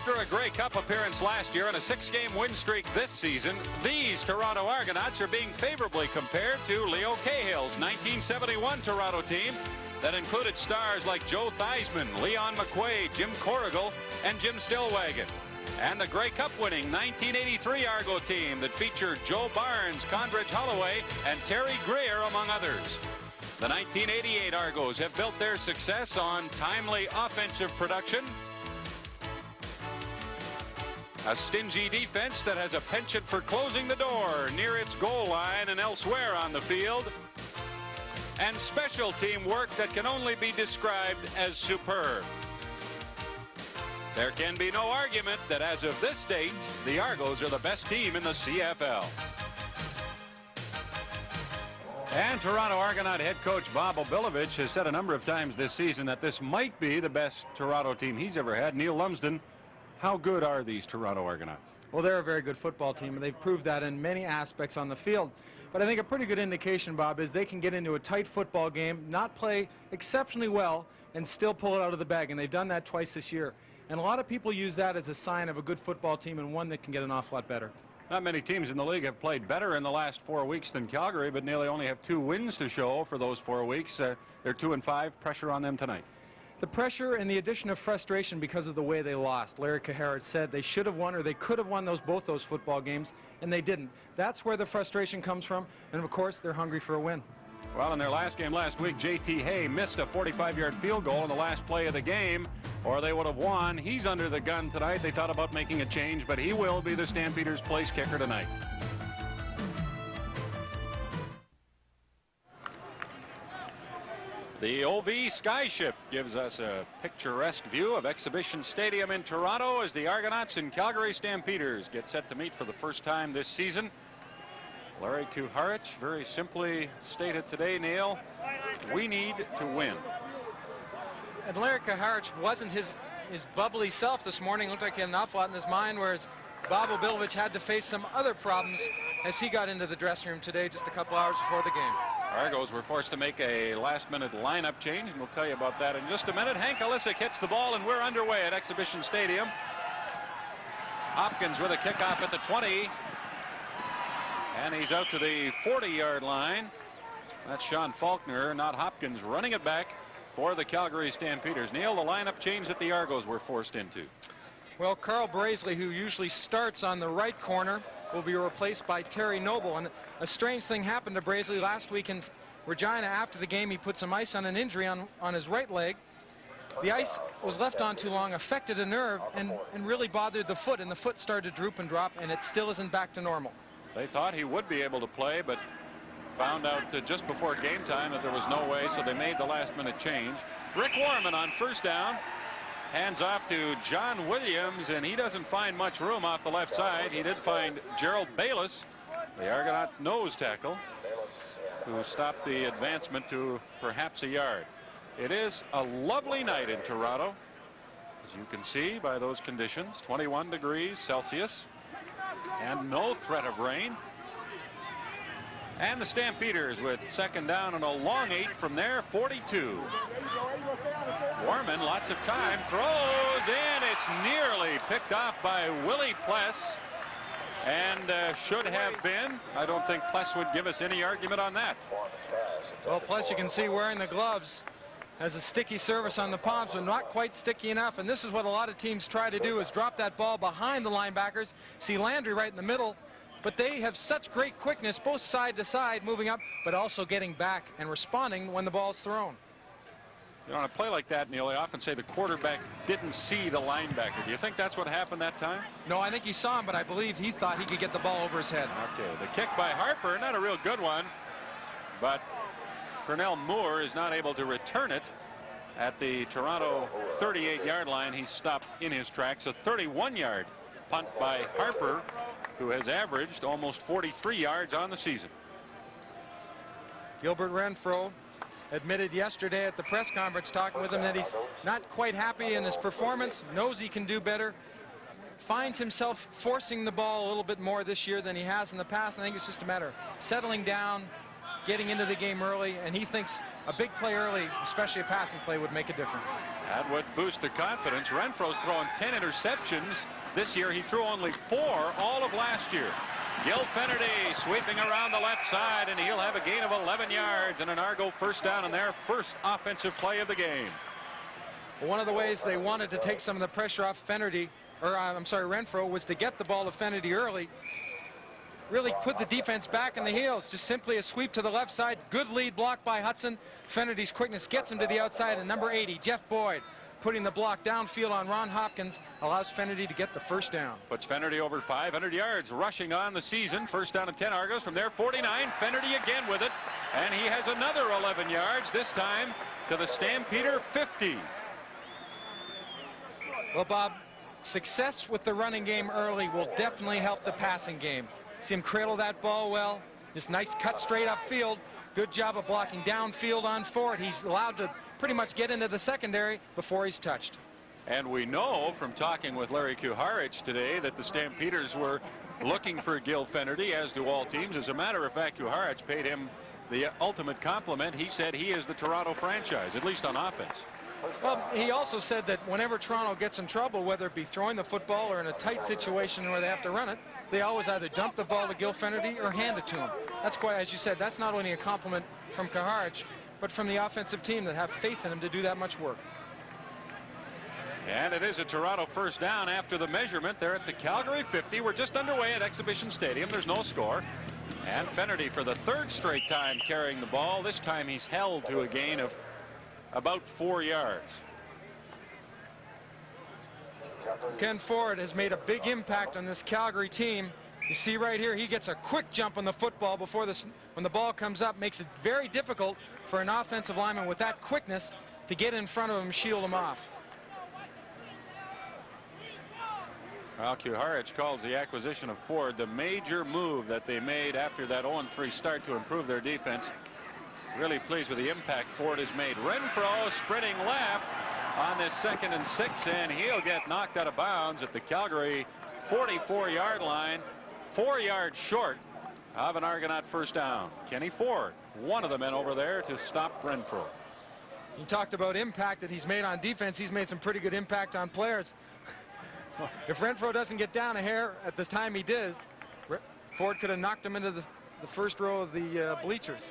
After a Grey Cup appearance last year and a 6-game win streak this season, these Toronto Argonauts are being favorably compared to Leo Cahill's 1971 Toronto team that included stars like Joe Theismann, Leon McQuaid, Jim Corrigal, and Jim Stillwagon. And the Grey Cup winning 1983 Argo team that featured Joe Barnes, Condridge Holloway, and Terry Greer, among others. The 1988 Argos have built their success on timely offensive production, a stingy defense that has a penchant for closing the door near its goal line and elsewhere on the field, and special team work that can only be described as superb. There can be no argument that as of this date, the Argos are the best team in the CFL. And Toronto Argonaut head coach Bob Obilovich has said a number of times this season that this might be the best Toronto team he's ever had. Neil Lumsden, how good are these Toronto Argonauts? Well, they're a very good football team, and they've proved that in many aspects on the field. But I think a pretty good indication, Bob, is they can get into a tight football game, not play exceptionally well, and still pull it out of the bag. And they've done that twice this year. And a lot of people use that as a sign of a good football team and one that can get an awful lot better. Not many teams in the league have played better in the last 4 weeks than Calgary, but nearly only have 2 wins to show for those 4 weeks. They're 2-5. Pressure on them tonight. The pressure and the addition of frustration because of the way they lost. Larry Caharet said they should have won, or they could have won both those football games, and they didn't. That's where the frustration comes from, and of course they're hungry for a win. Well, in their last game last week, J.T. Hay missed a 45-yard field goal in the last play of the game, or they would have won. He's under the gun tonight. They thought about making a change, but he will be the Stampeders' place kicker tonight. The OV Skyship gives us a picturesque view of Exhibition Stadium in Toronto as the Argonauts and Calgary Stampeders get set to meet for the first time this season. Larry Kuharich very simply stated today, Neil, we need to win. And Larry Kuharich wasn't his bubbly self this morning. Looked like he had an awful lot in his mind, whereas Bob Obilovich had to face some other problems as he got into the dressing room today just a couple hours before the game. Argos were forced to make a last-minute lineup change, and we'll tell you about that in just a minute. Hank Olisic hits the ball, and we're underway at Exhibition Stadium. Hopkins with a kickoff at the 20. And he's out to the 40-yard line. That's Sean Faulkner, not Hopkins, running it back for the Calgary Stampeders. Neil, the lineup change that the Argos were forced into. Well, Carl Brazeley, who usually starts on the right corner, will be replaced by Terry Noble. And a strange thing happened to Brazeley last week in Regina. After the game, he put some ice on an injury on his right leg. The ice was left on too long, affected a nerve, and really bothered the foot. And the foot started to droop and drop, and it still isn't back to normal. They thought he would be able to play, but found out just before game time that there was no way, so they made the last-minute change. Rick Warman on first down. Hands off to John Williams, and he doesn't find much room off the left side. He did find Gerald Bayless, the Argonaut nose tackle, who stopped the advancement to perhaps a yard. It is a lovely night in Toronto, as you can see by those conditions. 21 degrees Celsius. And no threat of rain. And the Stampeders with second down and a long 8 from there, 42. Warman, lots of time, throws in. It's nearly picked off by Willie Pless, and should have been. I don't think Pless would give us any argument on that. Well, Pless, you can see wearing the gloves, has a sticky surface on the palms, but not quite sticky enough. And this is what a lot of teams try to do, is drop that ball behind the linebackers. See Landry right in the middle, but they have such great quickness, both side to side, moving up, but also getting back and responding when the ball's thrown. You know, on a play like that, Neil, I often say the quarterback didn't see the linebacker. Do you think that's what happened that time? No, I think he saw him, but I believe he thought he could get the ball over his head. Okay, the kick by Harper, not a real good one, but Pernell Moore is not able to return it at the Toronto 38-yard line. He's stopped in his tracks. A 31-yard punt by Harper, who has averaged almost 43 yards on the season. Gilbert Renfro admitted yesterday at the press conference, talking with him, that he's not quite happy in his performance, knows he can do better, finds himself forcing the ball a little bit more this year than he has in the past. I think it's just a matter of settling down, getting into the game early, and he thinks a big play early, especially a passing play, would make a difference. That would boost the confidence. Renfro's throwing 10 interceptions this year. He threw only 4 all of last year. Gil Fennerty sweeping around the left side, and he'll have a gain of 11 yards and an Argo first down on their first offensive play of the game. Well, one of the ways they wanted to take some of the pressure off Renfro, was to get the ball to Fennerty early. Really put the defense back in the heels. Just simply a sweep to the left side. Good lead block by Hudson. Fennerty's quickness gets him to the outside, and number 80, Jeff Boyd, putting the block downfield on Ron Hopkins, allows Fennerty to get the first down. Puts Fennerty over 500 yards rushing on the season. First down and 10 Argos. From there, 49. Fennerty again with it, and he has another 11 yards, this time to the Stampeder 50. Well, Bob, success with the running game early will definitely help the passing game. See him cradle that ball well. Just nice cut straight upfield. Good job of blocking downfield on Ford. He's allowed to pretty much get into the secondary before he's touched. And we know from talking with Larry Kuharich today that the Stampeders were looking for Gil Fennerty, as do all teams. As a matter of fact, Kuharich paid him the ultimate compliment. He said he is the Toronto franchise, at least on offense. Well, he also said that whenever Toronto gets in trouble, whether it be throwing the football or in a tight situation where they have to run it, they always either dump the ball to Gil Fennerty or hand it to him. That's quite, as you said, that's not only a compliment from Kuharich, but from the offensive team that have faith in him to do that much work. And it is a Toronto first down after the measurement. They're at the Calgary 50. We're just underway at Exhibition Stadium. There's no score. And Fennerty for the 3rd straight time carrying the ball. This time he's held to a gain of about 4 yards. Ken Ford has made a big impact on this Calgary team. You see right here, he gets a quick jump on the football before when the ball comes up. Makes it very difficult for an offensive lineman with that quickness to get in front of him, shield him off. Well, Kuharich calls the acquisition of Ford the major move that they made after that 0-3 start to improve their defense. Really pleased with the impact Ford has made. Renfro sprinting left on this 2nd and 6, and he'll get knocked out of bounds at the Calgary 44-yard line, 4 yards short of an Argonaut first down. Kenny Ford, one of the men over there to stop Renfro. You talked about impact that he's made on defense. He's made some pretty good impact on players. If Renfro doesn't get down a hair at this time he did, Ford could have knocked him into the first row of the bleachers.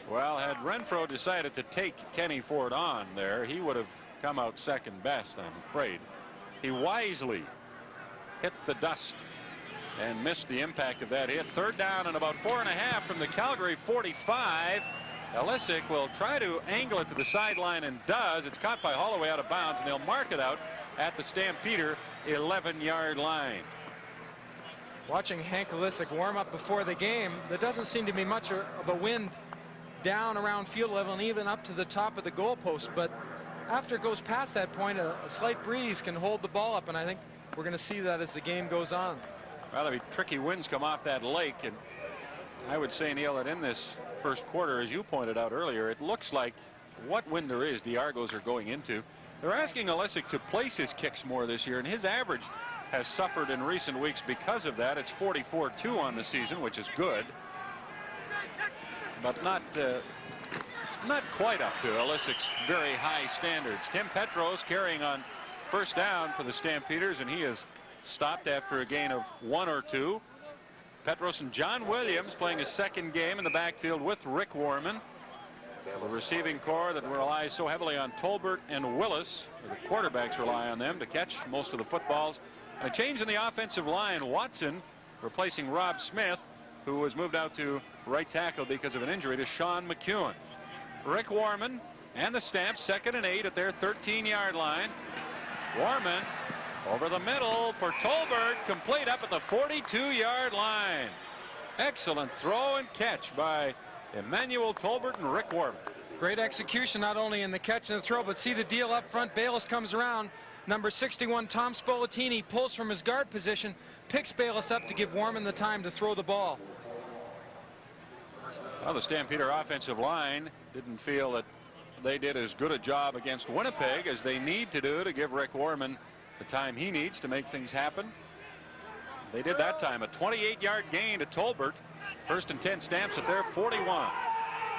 Well, had Renfro decided to take Kenny Ford on there, he would have come out second best, I'm afraid. He wisely hit the dust and missed the impact of that hit. 3rd down and about 4.5 from the Calgary 45. Elisic will try to angle it to the sideline and does. It's caught by Holloway out of bounds, and they'll mark it out at the Stampeder 11-yard line. Watching Hank Elisic warm up before the game, there doesn't seem to be much of a wind down around field level and even up to the top of the goalpost, but after it goes past that point, a slight breeze can hold the ball up, and I think we're going to see that as the game goes on. Well, there'll be tricky winds come off that lake, and I would say, Neil, that in this first quarter, as you pointed out earlier, it looks like what wind there is the Argos are going into. They're asking Elisic to place his kicks more this year, and his average has suffered in recent weeks because of that. It's 44-2 on the season, which is good, but not quite up to Elisic's very high standards. Tim Petros carrying on first down for the Stampeders, and he is stopped after a gain of 1 or 2. Petros and John Williams playing his 2nd game in the backfield with Rick Warman. The receiving corps that relies so heavily on Tolbert and Willis, the quarterbacks rely on them to catch most of the footballs. And a change in the offensive line. Watson replacing Rob Smith, who was moved out to right tackle because of an injury to Sean McEwen. Rick Warman and the Stamps 2nd and 8 at their 13-yard line. Warman over the middle for Tolbert, complete up at the 42-yard line. Excellent throw and catch by Emmanuel Tolbert and Rick Warman. Great execution, not only in the catch and the throw, but see the deal up front. Bayless comes around. Number 61, Tom Spolatini, pulls from his guard position, picks Bayless up to give Warman the time to throw the ball. Well, the Stampeder offensive line didn't feel that they did as good a job against Winnipeg as they need to do to give Rick Warman the time he needs to make things happen. They did that time. A 28-yard gain to Tolbert. 1st and 10, Stamps at their 41.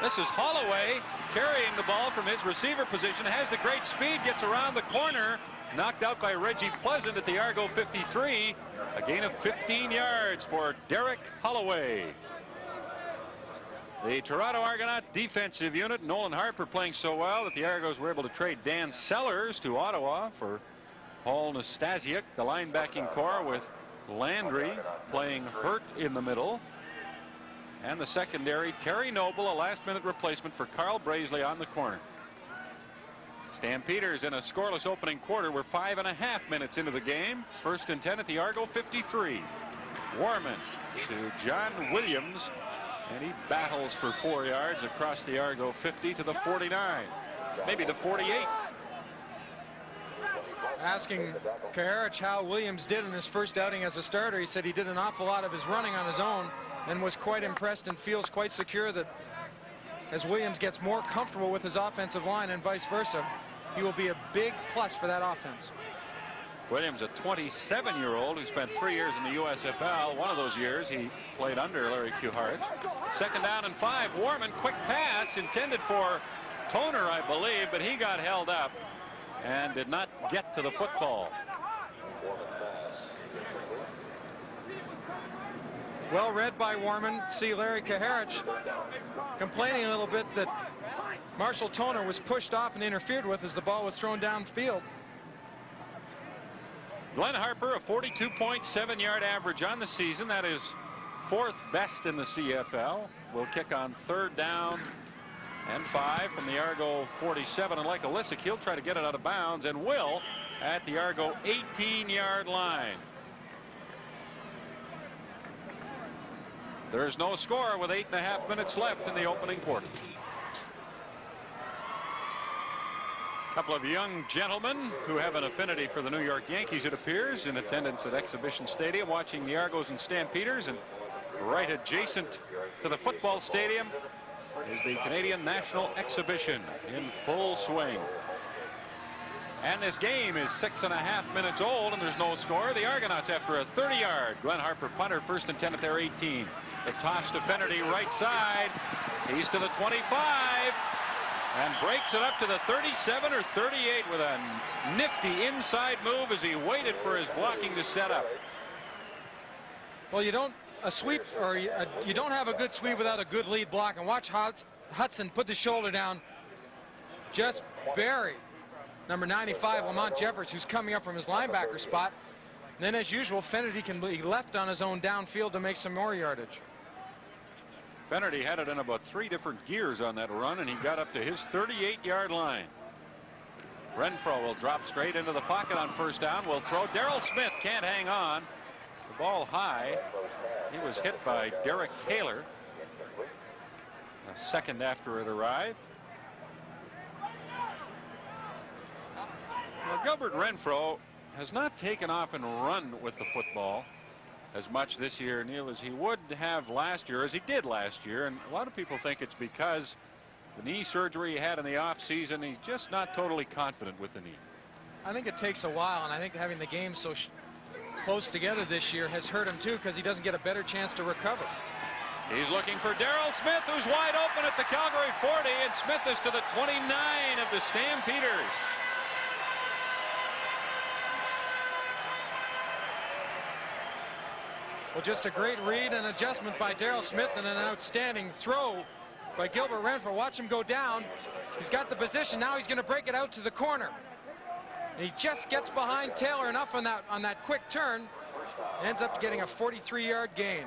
This is Holloway carrying the ball from his receiver position. Has the great speed, gets around the corner. Knocked out by Reggie Pleasant at the Argo 53. A gain of 15 yards for Derek Holloway. The Toronto Argonaut defensive unit, Nolan Harper playing so well that the Argos were able to trade Dan Sellers to Ottawa for Paul Nastasiuk. The linebacking core with Landry playing hurt in the middle. And the secondary, Terry Noble, a last-minute replacement for Carl Brazeley on the corner. Stampeders in a scoreless opening quarter. We're 5.5 minutes into the game. 1st and 10 at the Argo 53. Warman to John Williams, and he battles for 4 yards across the Argo 50 to the 49, maybe the 48. Asking Kaharich how Williams did in his first outing as a starter, he said he did an awful lot of his running on his own and was quite impressed and feels quite secure that as Williams gets more comfortable with his offensive line and vice versa, he will be a big plus for that offense. Williams, a 27-year-old who spent 3 years in the USFL. One of those years he played under Larry Kuharich. 2nd down and 5. Warman, quick pass intended for Toner, I believe, but he got held up and did not get to the football. Well read by Warman. See Larry Kuharich complaining a little bit that Marshall Toner was pushed off and interfered with as the ball was thrown downfield. Glenn Harper, a 42.7-yard average on the season. That is 4th best in the CFL. Will kick on 3rd down and 5 from the Argo 47. And like Olisic, he'll try to get it out of bounds and will at the Argo 18-yard line. There's no score with 8.5 minutes left in the opening quarter. A couple of young gentlemen who have an affinity for the New York Yankees, it appears, in attendance at Exhibition Stadium watching the Argos and Stampeders. And right adjacent to the football stadium is the Canadian National Exhibition in full swing. And this game is 6.5 minutes old and there's no score. The Argonauts after a 30-yard Glenn Harper punter, 1st and 10 at their 18. The toss to Fennerty right side. He's to the 25 and breaks it up to the 37 or 38 with a nifty inside move as he waited for his blocking to set up. Well, you don't you don't have a good sweep without a good lead block. And watch Hudson put the shoulder down, just buried number 95 Lamont Jeffers, who's coming up from his linebacker spot. And then as usual, Fennerty can be left on his own downfield to make some more yardage. Fennerty had it in about 3 different gears on that run, and he got up to his 38-yard line. Renfro will drop straight into the pocket on 1st down. Will throw. Darrell Smith can't hang on. The ball high. He was hit by Derek Taylor a second after it arrived. Well, Gilbert Renfro has not taken off and run with the football as much this year, Neil, as he would have last year, as he did last year. And a lot of people think it's because the knee surgery he had in the off season, he's just not totally confident with the knee. I think it takes a while, and I think having the game so close together this year has hurt him too, because he doesn't get a better chance to recover. He's looking for Darrell Smith, who's wide open at the Calgary 40, and Smith is to the 29 of the Stampeders. Well, just a great read and adjustment by Darrell Smith, and an outstanding throw by Gilbert Renfro. Watch him go down. He's got the position. Now he's going to break it out to the corner. And he just gets behind Taylor enough on that quick turn. Ends up getting a 43-yard gain.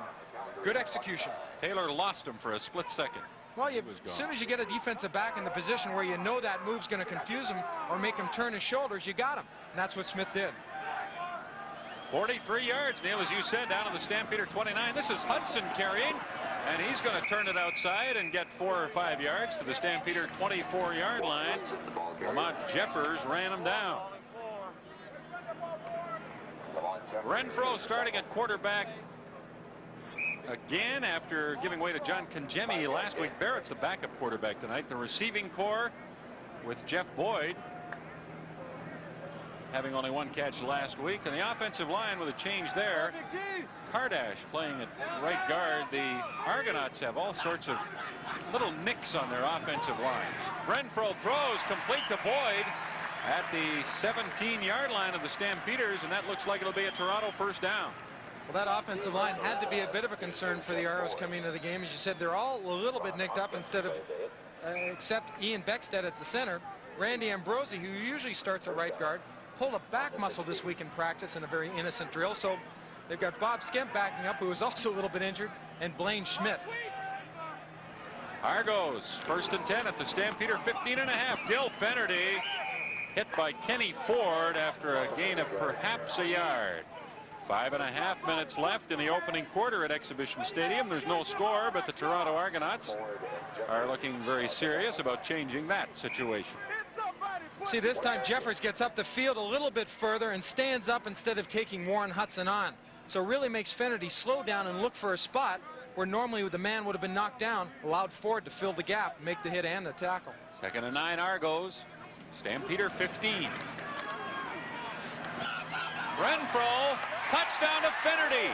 Good execution. Taylor lost him for a split second. Well, as soon as you get a defensive back in the position where you know that move's going to confuse him or make him turn his shoulders, you got him. And that's what Smith did. 43 yards, Neil, as you said, down on the Stampeder 29. This is Hudson carrying, and he's going to turn it outside and get 4 or 5 yards to the Stampeder 24-yard line. Lamont Jeffers ran him down. Renfro starting at quarterback again after giving way to John Kangemi last week. Barrett's the backup quarterback tonight. The receiving core with Jeff Boyd. having only one catch last week. And the offensive line with a change there. Kardash playing at right guard. The Argonauts have all sorts of little nicks on their offensive line. Renfro throws complete to Boyd at the 17-yard line of the Stampeders, and that looks like it'll be a Toronto first down. Well, that offensive line had to be a bit of a concern for the Arrows coming into the game. As you said, they're all a little bit nicked up except Ian Beckstead at the center. Randy Ambrosi, who usually starts at right guard, pulled a back muscle this week in practice in a very innocent drill. So they've got Bob Skemp backing up, who is also a little bit injured, and Blaine Schmidt. Argos, 1st and 10 at the Stampeder 15.5. Gil Fenerty hit by Kenny Ford after a gain of perhaps a yard. 5.5 minutes left in the opening quarter at Exhibition Stadium. There's no score, but the Toronto Argonauts are looking very serious about changing that situation. See, this time Jeffers gets up the field a little bit further and stands up instead of taking Warren Hudson on. So really makes Fenerty slow down and look for a spot where normally the man would have been knocked down, allowed Ford to fill the gap, make the hit and the tackle. 2nd and 9 Argos. Stampeder 15. Renfro, touchdown to Fenerty.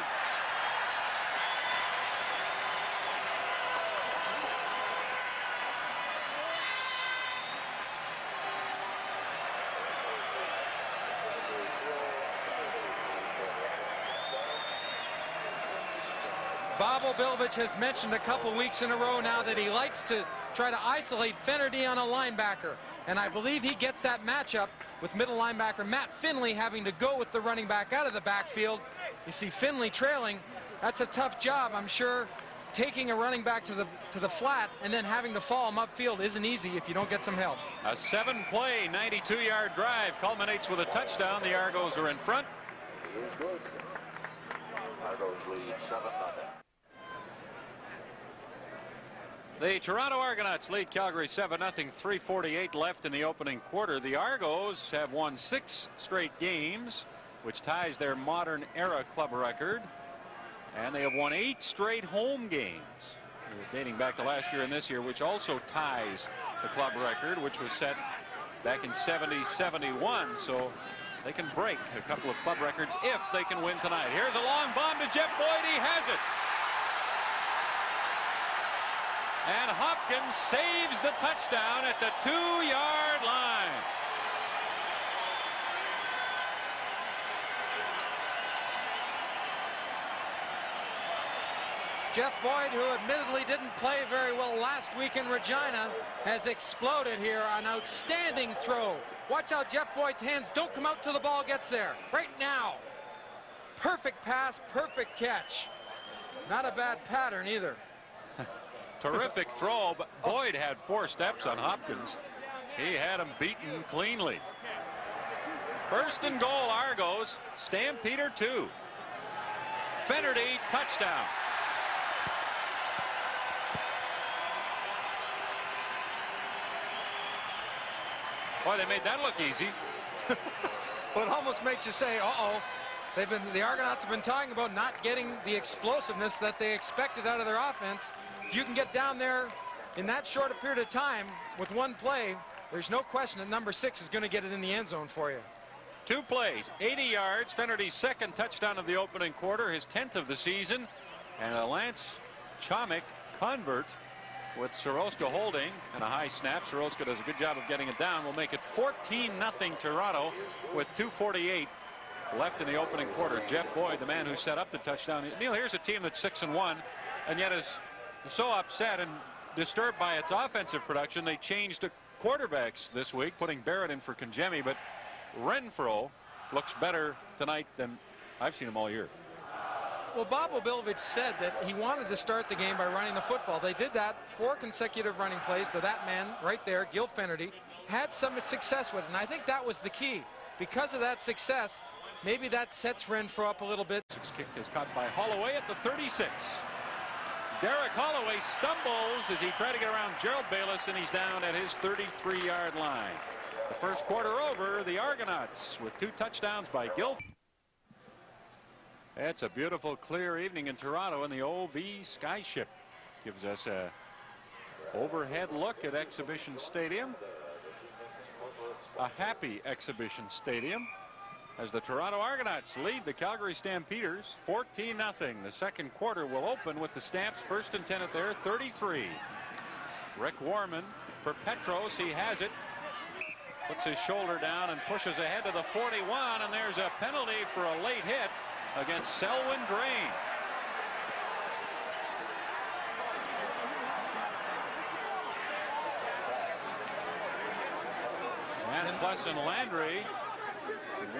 Bob O'Bilvich has mentioned a couple weeks in a row now that he likes to try to isolate Fenerty on a linebacker. And I believe he gets that matchup with middle linebacker Matt Finley having to go with the running back out of the backfield. You see Finley trailing. That's a tough job, I'm sure. Taking a running back to the flat and then having to fall him upfield isn't easy if you don't get some help. A 7-play, 92-yard drive culminates with a touchdown. The Argos are in front. Argos lead 7-0. The Toronto Argonauts lead Calgary 7-0. 3:48 left in the opening quarter. The Argos have won 6 straight games, which ties their modern era club record. And they have won 8 straight home games, dating back to last year and this year, which also ties the club record, which was set back in 70-71. So they can break a couple of club records if they can win tonight. Here's a long bomb to Jeff Boyd. He has it. And Hopkins saves the touchdown at the 2-yard line. Jeff Boyd, who admittedly didn't play very well last week in Regina, has exploded here. An outstanding throw. Watch out, Jeff Boyd's hands don't come out till the ball gets there. Right now. Perfect pass, perfect catch. Not a bad pattern either. Terrific throw, but Boyd had 4 steps on Hopkins. He had him beaten cleanly. 1st and goal, Argos. Stampeder 2. Fenerty, touchdown. Boy, they made that look easy. Well, it almost makes you say, uh-oh. The Argonauts have been talking about not getting the explosiveness that they expected out of their offense. If you can get down there in that short a period of time with one play, there's no question that number 6 is going to get it in the end zone for you. 2 plays, 80 yards. Fenerty's 2nd touchdown of the opening quarter, his 10th of the season. And a Lance Chomick convert with Soroska holding and a high snap. Soroska does a good job of getting it down. Will make it 14-0 Toronto with 2:48 left in the opening quarter. Jeff Boyd, the man who set up the touchdown. Neil, here's a team that's 6-1 and yet is so upset and disturbed by its offensive production. They changed to quarterbacks this week, putting Barrett in for Kangemi, but Renfro looks better tonight than I've seen him all year. Well, Bob O'Bilvich said that he wanted to start the game by running the football. They did that, 4 consecutive running plays to that man right there, Gil Fenerty, had some success with it, and I think that was the key. Because of that success, maybe that sets Renfro up a little bit. Kick is caught by Holloway at the 36. Derek Holloway stumbles as he tried to get around Gerald Bayless, and he's down at his 33-yard line. The first quarter over, the Argonauts with 2 touchdowns by Gil. It's a beautiful, clear evening in Toronto, and the OV Skyship gives us a overhead look at Exhibition Stadium. A happy Exhibition Stadium. as the Toronto Argonauts lead the Calgary Stampeders 14-0. The second quarter will open with the Stamps first and 10 at their 33. Rick Warman for Petros. He has it. Puts his shoulder down and pushes ahead to the 41, and there's a penalty for a late hit against Selwyn Drain. And Plus and Landry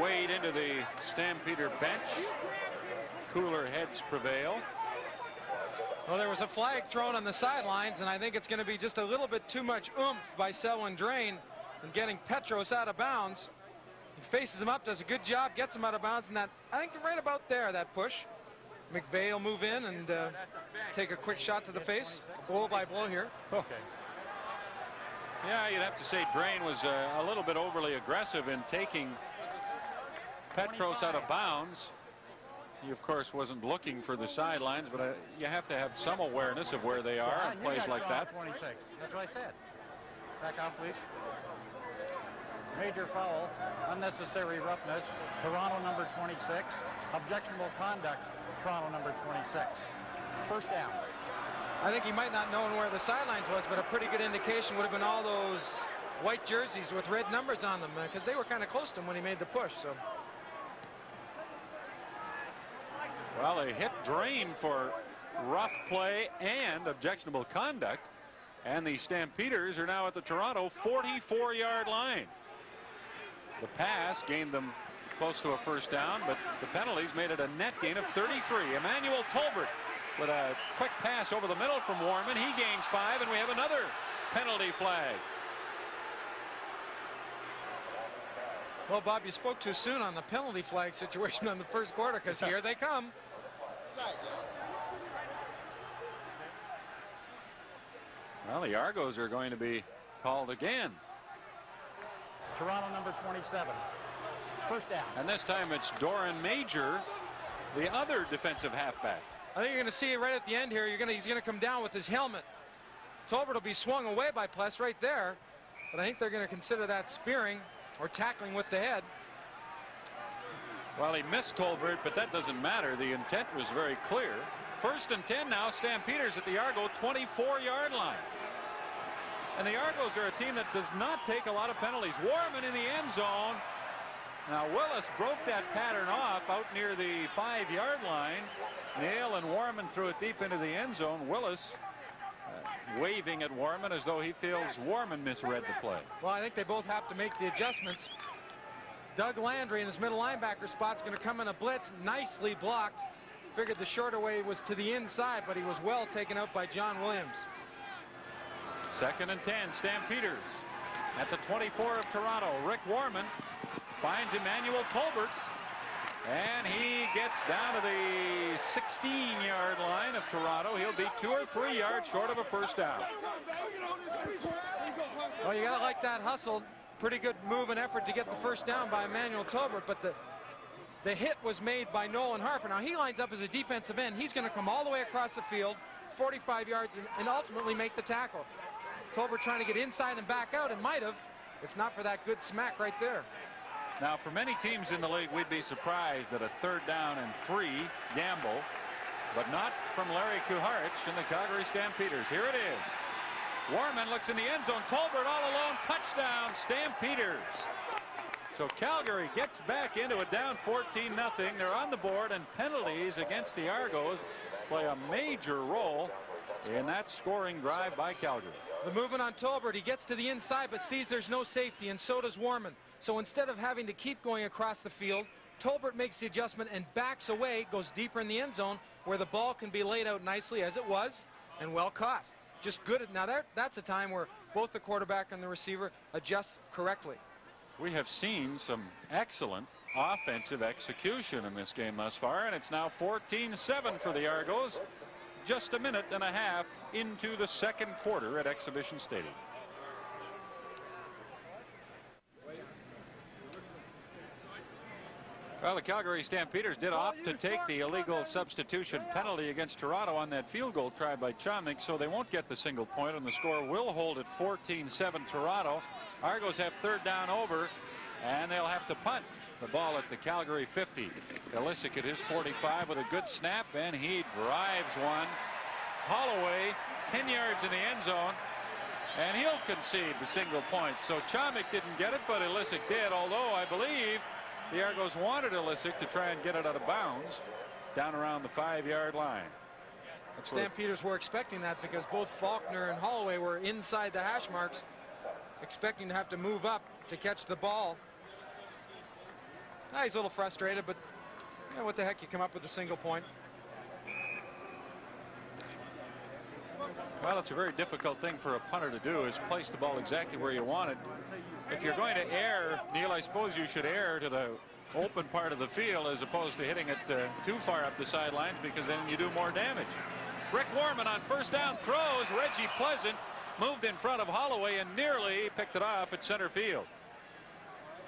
wade into the Stampeder bench. Cooler heads prevail. Well, there was a flag thrown on the sidelines, and I think it's going to be just a little bit too much oomph by Selwyn Drain and getting Petros out of bounds. He faces him up, does a good job, gets him out of bounds, and that, I think right about there, that push. McVeigh will move in and take a quick shot to the face. Blow by blow here. Okay. Yeah, you'd have to say Drain was a little bit overly aggressive in taking Petros out of bounds. He, of course, wasn't looking for the sidelines, but you have to have some awareness of where they are in plays like that. 26. That's what I said. Back off, please. Major foul, unnecessary roughness, Toronto number 26. Objectionable conduct, Toronto number 26. First down. I think he might not know where the sidelines was, but a pretty good indication would have been all those white jerseys with red numbers on them, because they were kind of close to him when he made the push. So. Well, they hit Drain for rough play and objectionable conduct, and the Stampeders are now at the Toronto 44-yard line. The pass gained them close to a first down, but the penalties made it a net gain of 33. Emmanuel Tolbert with a quick pass over the middle from Warman. He gains 5, and we have another penalty flag. Well, Bob, you spoke too soon on the penalty flag situation on the first quarter, because here they come. Well, the Argos are going to be called again. Toronto number 27. First down. And this time it's Doran Major, the other defensive halfback. I think you're going to see it right at the end here. He's going to come down with his helmet. Tolbert will be swung away by Pless right there, but I think they're going to consider that spearing or tackling with the head. Well, he missed Tolbert, but that doesn't matter. The intent was very clear. First and 10 now. Stampeders at the Argo 24-yard line. And the Argos are a team that does not take a lot of penalties. Warman in the end zone. Now Willis broke that pattern off out near the 5-yard line. Nail and Warman threw it deep into the end zone. Willis waving at Warman as though he feels Warman misread the play. Well, I think they both have to make the adjustments. Doug Landry in his middle linebacker spot is going to come in a blitz, nicely blocked. Figured the shorter way was to the inside, but he was well taken out by John Williams. Second and 10, Stampeders at the 24 of Toronto. Rick Warman finds Emmanuel Tolbert, and he gets down to the 16-yard line of Toronto. He'll be 2 or 3 yards short of a first down. Well, you gotta like that hustle. Pretty good move and effort to get the first down by Emmanuel Tolbert, but the hit was made by Nolan Harper. Now he lines up as a defensive end. He's going to come all the way across the field, 45 yards, and ultimately make the tackle. Tolbert trying to get inside and back out, and might have, if not for that good smack right there. Now, for many teams in the league, we'd be surprised at a 3rd down and 3 gamble, but not from Larry Kuharich and the Calgary Stampeders. Here it is. Warman looks in the end zone. Tolbert all alone. Touchdown, Stampeders. So Calgary gets back into it, down 14-0. They're on the board, and penalties against the Argos play a major role in that scoring drive by Calgary. The movement on Tolbert, he gets to the inside but sees there's no safety, and so does Warman. So instead of having to keep going across the field, Tolbert makes the adjustment and backs away, goes deeper in the end zone where the ball can be laid out nicely as it was, and well caught. Just good. Now that's a time where both the quarterback and the receiver adjust correctly. We have seen some excellent offensive execution in this game thus far, and it's now 14-7 for the Argos. Just a minute and a half into the second quarter at Exhibition Stadium. Well, the Calgary Stampeders did opt to take the illegal substitution penalty against Toronto on that field goal tried by Chomnick, so they won't get the single point, and the score will hold at 14-7 Toronto. Argos have 3rd down over and they'll have to punt the ball at the Calgary 50. Ilisic at his 45 with a good snap, and he drives one. Holloway 10 yards in the end zone, and he'll concede the single point. So Chomik didn't get it, but Ilisic did, although I believe the Argos wanted Ilisic to try and get it out of bounds down around the 5-yard line. Stampeders were expecting that because both Faulkner and Holloway were inside the hash marks, expecting to have to move up to catch the ball. He's a little frustrated, but you know, what the heck, you come up with a single point. Well, it's a very difficult thing for a punter to do, is place the ball exactly where you want it. If you're going to err, Neil, I suppose you should err to the open part of the field as opposed to hitting it too far up the sidelines, because then you do more damage. Rick Warman on first down throws. Reggie Pleasant moved in front of Holloway and nearly picked it off at center field.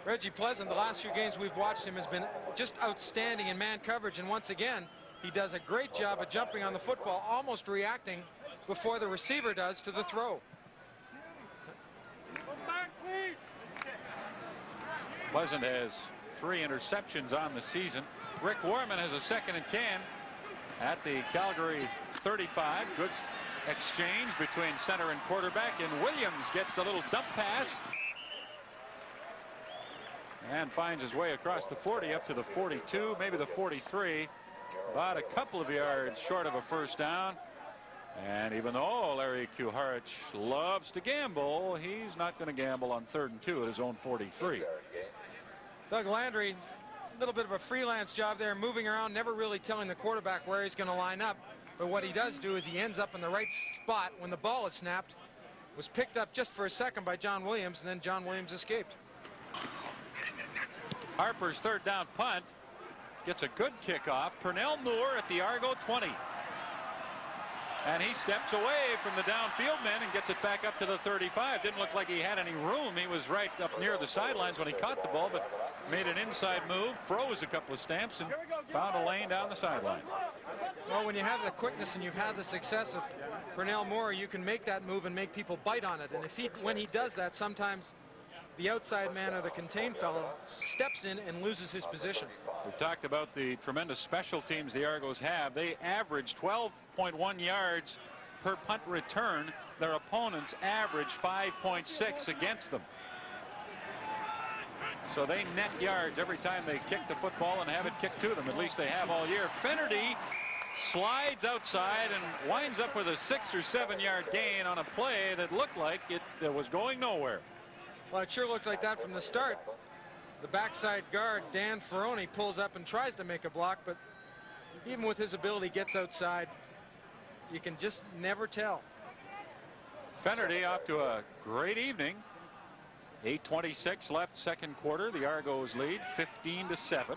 Reggie Pleasant, the last few games we've watched him, has been just outstanding in man coverage, and once again he does a great job of jumping on the football, almost reacting before the receiver does to the throw. Pleasant has 3 interceptions on the season. Rick Warman has a 2nd and 10 at the Calgary 35. Good exchange between center and quarterback, and Williams gets the little dump pass and finds his way across the 40 up to the 42, maybe the 43, about a couple of yards short of a first down. And even though Larry Kuharich loves to gamble, he's not going to gamble on 3rd and 2 at his own 43. Doug Landry, a little bit of a freelance job there, moving around, never really telling the quarterback where he's going to line up. But what he does do is he ends up in the right spot when the ball is snapped. Was picked up just for a second by John Williams, and then John Williams escaped. Harper's 3rd down punt gets a good kickoff. Pernell Moore at the Argo 20. And he steps away from the downfield men and gets it back up to the 35. Didn't look like he had any room. He was right up near the sidelines when he caught the ball, but made an inside move, froze a couple of stamps, and found a lane down the sideline. Well, when you have the quickness and you've had the success of Pernell Moore, you can make that move and make people bite on it. And when he does that, sometimes the outside man or the contained fellow steps in and loses his position. We've talked about the tremendous special teams the Argos have. They average 12.1 yards per punt return. Their opponents average 5.6 against them. So they net yards every time they kick the football and have it kicked to them. At least they have all year. Finnerty slides outside and winds up with a 6 or 7 yard gain on a play that looked like it was going nowhere. Well, it sure looked like that from the start. The backside guard, Dan Ferroni, pulls up and tries to make a block, but even with his ability, gets outside. You can just never tell. Finnerty off to a great evening. 8:26 left, 2nd quarter. The Argos lead 15-7.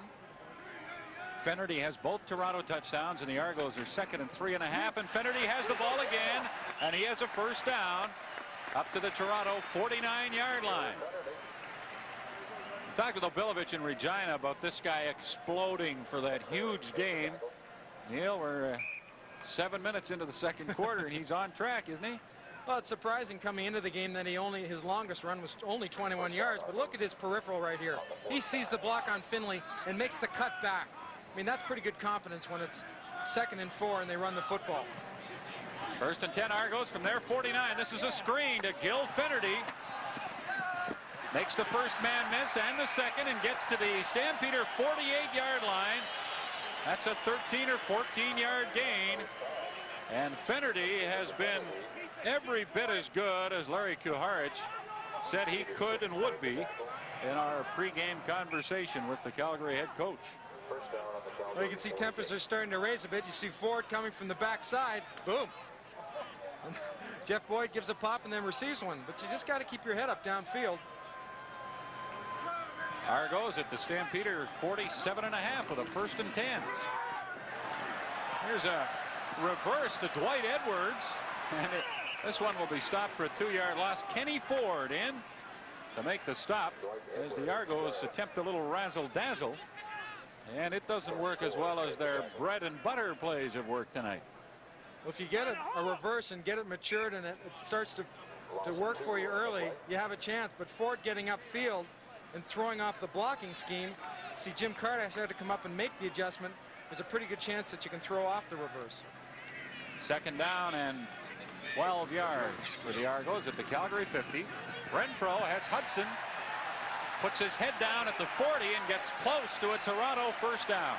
Finnerty has both Toronto touchdowns, and the Argos are 2nd and 3.5. And Finnerty has the ball again, and he has a first down up to the Toronto 49-yard line. Talked with Obilovich in Regina about this guy exploding for that huge gain. Neil, we're 7 minutes into the 2nd quarter, and he's on track, isn't he? Well, it's surprising coming into the game that his longest run was only 21 yards, but look at his peripheral right here. He sees the block on Finley and makes the cut back. I mean, that's pretty good confidence when it's 2nd and 4 and they run the football. 1st and 10 Argos from their 49. This is a screen to Gil Finnerty. Makes the first man miss and the second, and gets to the Stampeder 48-yard line. That's a 13 or 14-yard gain. And Finnerty has been every bit as good as Larry Kuharich said he could and would be in our pregame conversation with the Calgary head coach. Well, you can see tempers are starting to raise a bit. You see Ford coming from the backside. Boom. And Jeff Boyd gives a pop and then receives one. But you just got to keep your head up downfield. Argos at the Stampeder 47.5 with a 1st and 10. Here's a reverse to Dwight Edwards, and this one will be stopped for a 2-yard loss. Kenny Ford in to make the stop as the Argos attempt a little razzle-dazzle, and it doesn't work as well as their bread and butter plays have worked tonight. Well, if you get a reverse and get it matured and it starts to work for you early, you have a chance. But Ford getting upfield and throwing off the blocking scheme. See, Jim Carter had to come up and make the adjustment. There's a pretty good chance that you can throw off the reverse. Second down and 12 yards for the Argos at the Calgary 50. Renfro has Hudson, puts his head down at the 40 and gets close to a Toronto first down.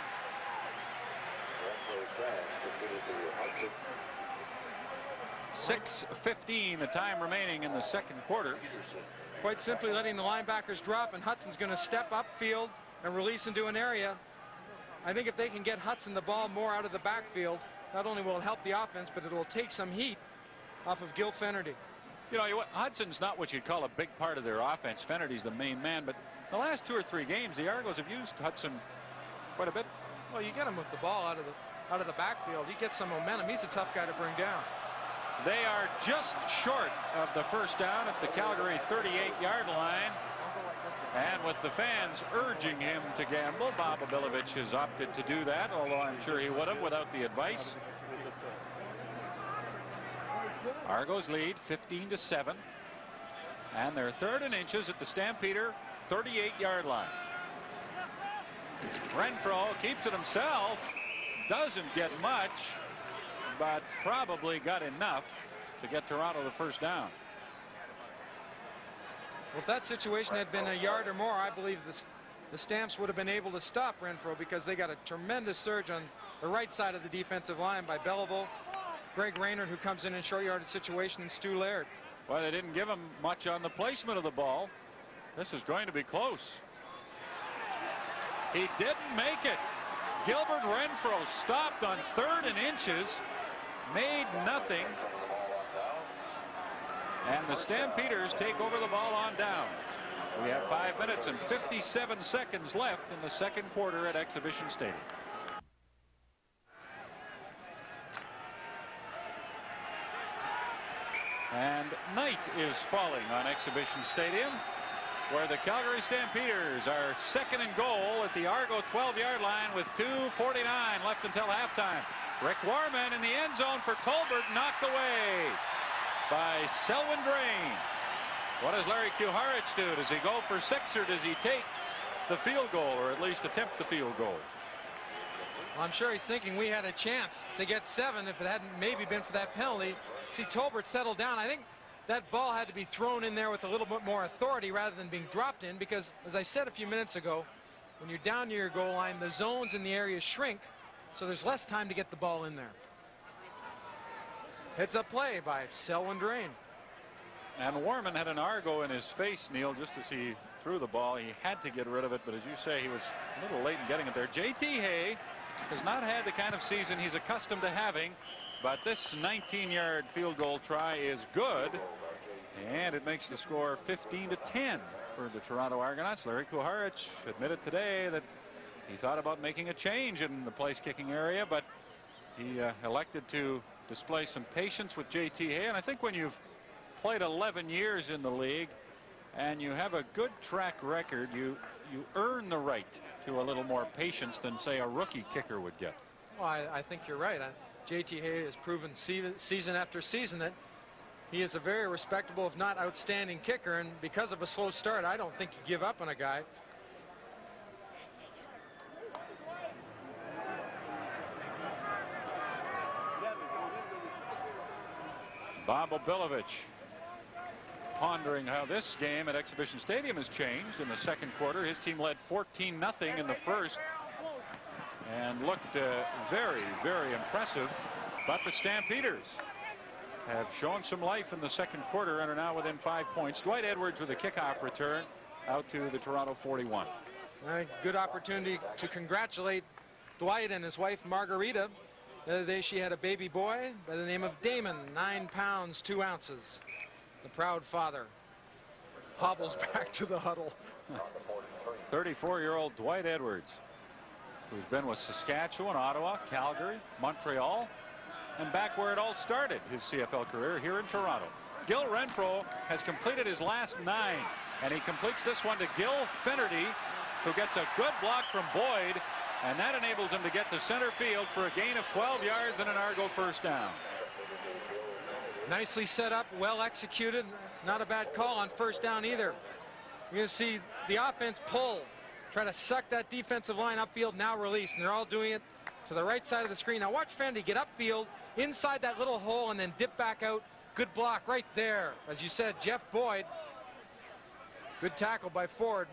6:15 the time remaining in the second quarter. Quite simply letting the linebackers drop, and Hudson's going to step upfield and release into an area. I think if they can get Hudson the ball more out of the backfield, not only will it help the offense, but it will take some heat off of Gil Fenerty. You know, Hudson's not what you'd call a big part of their offense. Fenerty's the main man, but the last 2 or 3 games, the Argos have used Hudson quite a bit. Well, you get him with the ball out of the backfield. He gets some momentum. He's a tough guy to bring down. They are just short of the first down at the Calgary 38-yard line. And with the fans urging him to gamble, Bob Obilovich has opted to do that, although I'm sure he would have without the advice. Argos lead 15-7. And they're 3rd and inches at the Stampeder 38-yard line. Renfro keeps it himself. Doesn't get much, but probably got enough to get Toronto the first down. Well, if that situation had been a yard or more, I believe the Stamps would have been able to stop Renfro, because they got a tremendous surge on the right side of the defensive line by Belleville, Greg Raynard, who comes in short yardage situation, and Stu Laird. Well, they didn't give him much on the placement of the ball. This is going to be close. He didn't make it. Gilbert Renfro stopped on 3rd and inches, made nothing. And the Stampeders take over the ball on downs. We have 5 minutes and 57 seconds left in the second quarter at Exhibition Stadium. And night is falling on Exhibition Stadium, where the Calgary Stampeders are 2nd and goal at the Argo 12-yard line with 2:49 left until halftime. Rick Warman in the end zone for Tolbert, knocked away by Selwyn Drain. What does Larry Kuharich do? Does he go for 6, or does he take the field goal, or at least attempt the field goal? Well, I'm sure he's thinking we had a chance to get 7 if it hadn't maybe been for that penalty. See, Tolbert settled down. I think that ball had to be thrown in there with a little bit more authority rather than being dropped in, because, as I said a few minutes ago, when you're down near your goal line, the zones in the area shrink, so there's less time to get the ball in there. Heads up play by Selwyn Drain. And Warman had an Argo in his face, Neil, just as he threw the ball. He had to get rid of it, but as you say, he was a little late in getting it there. J.T. Hay has not had the kind of season he's accustomed to having, but this 19-yard field goal try is good, and it makes the score 15-10 for the Toronto Argonauts. Larry Kuharich admitted today that he thought about making a change in the place kicking area, but he elected to display some patience with J.T. Hay. And I think when you've played 11 years in the league and you have a good track record, you earn the right to a little more patience than, say, a rookie kicker would get. Well, I think you're right. J.T. Hay has proven season after season that he is a very respectable, if not outstanding kicker, and because of a slow start, I don't think you give up on a guy. Bob Obilovich pondering how this game at Exhibition Stadium has changed in the second quarter. His team led 14-0 in the first and looked very, very impressive. But the Stampeders have shown some life in the second quarter and are now within 5 points. Dwight Edwards with a kickoff return out to the Toronto 41. Good opportunity to congratulate Dwight and his wife Margarita. The other day she had a baby boy by the name of Damon, 9 pounds 2 ounces. The proud father hobbles back to the huddle. 34-year-old Dwight Edwards, who's been with Saskatchewan, Ottawa, Calgary, Montreal, and back where it all started, his CFL career here in Toronto. Gil Renfro has completed his last 9, and he completes this one to Gil Fenerty, who gets a good block from Boyd, and that enables him to get to center field for a gain of 12 yards and an Argo first down. Nicely set up, well executed. Not a bad call on first down either. You're going to see the offense pull, try to suck that defensive line upfield, now release, and they're all doing it to the right side of the screen. Now watch Fennerty get upfield, inside that little hole, and then dip back out. Good block right there. As you said, Jeff Boyd. Good tackle by Ford.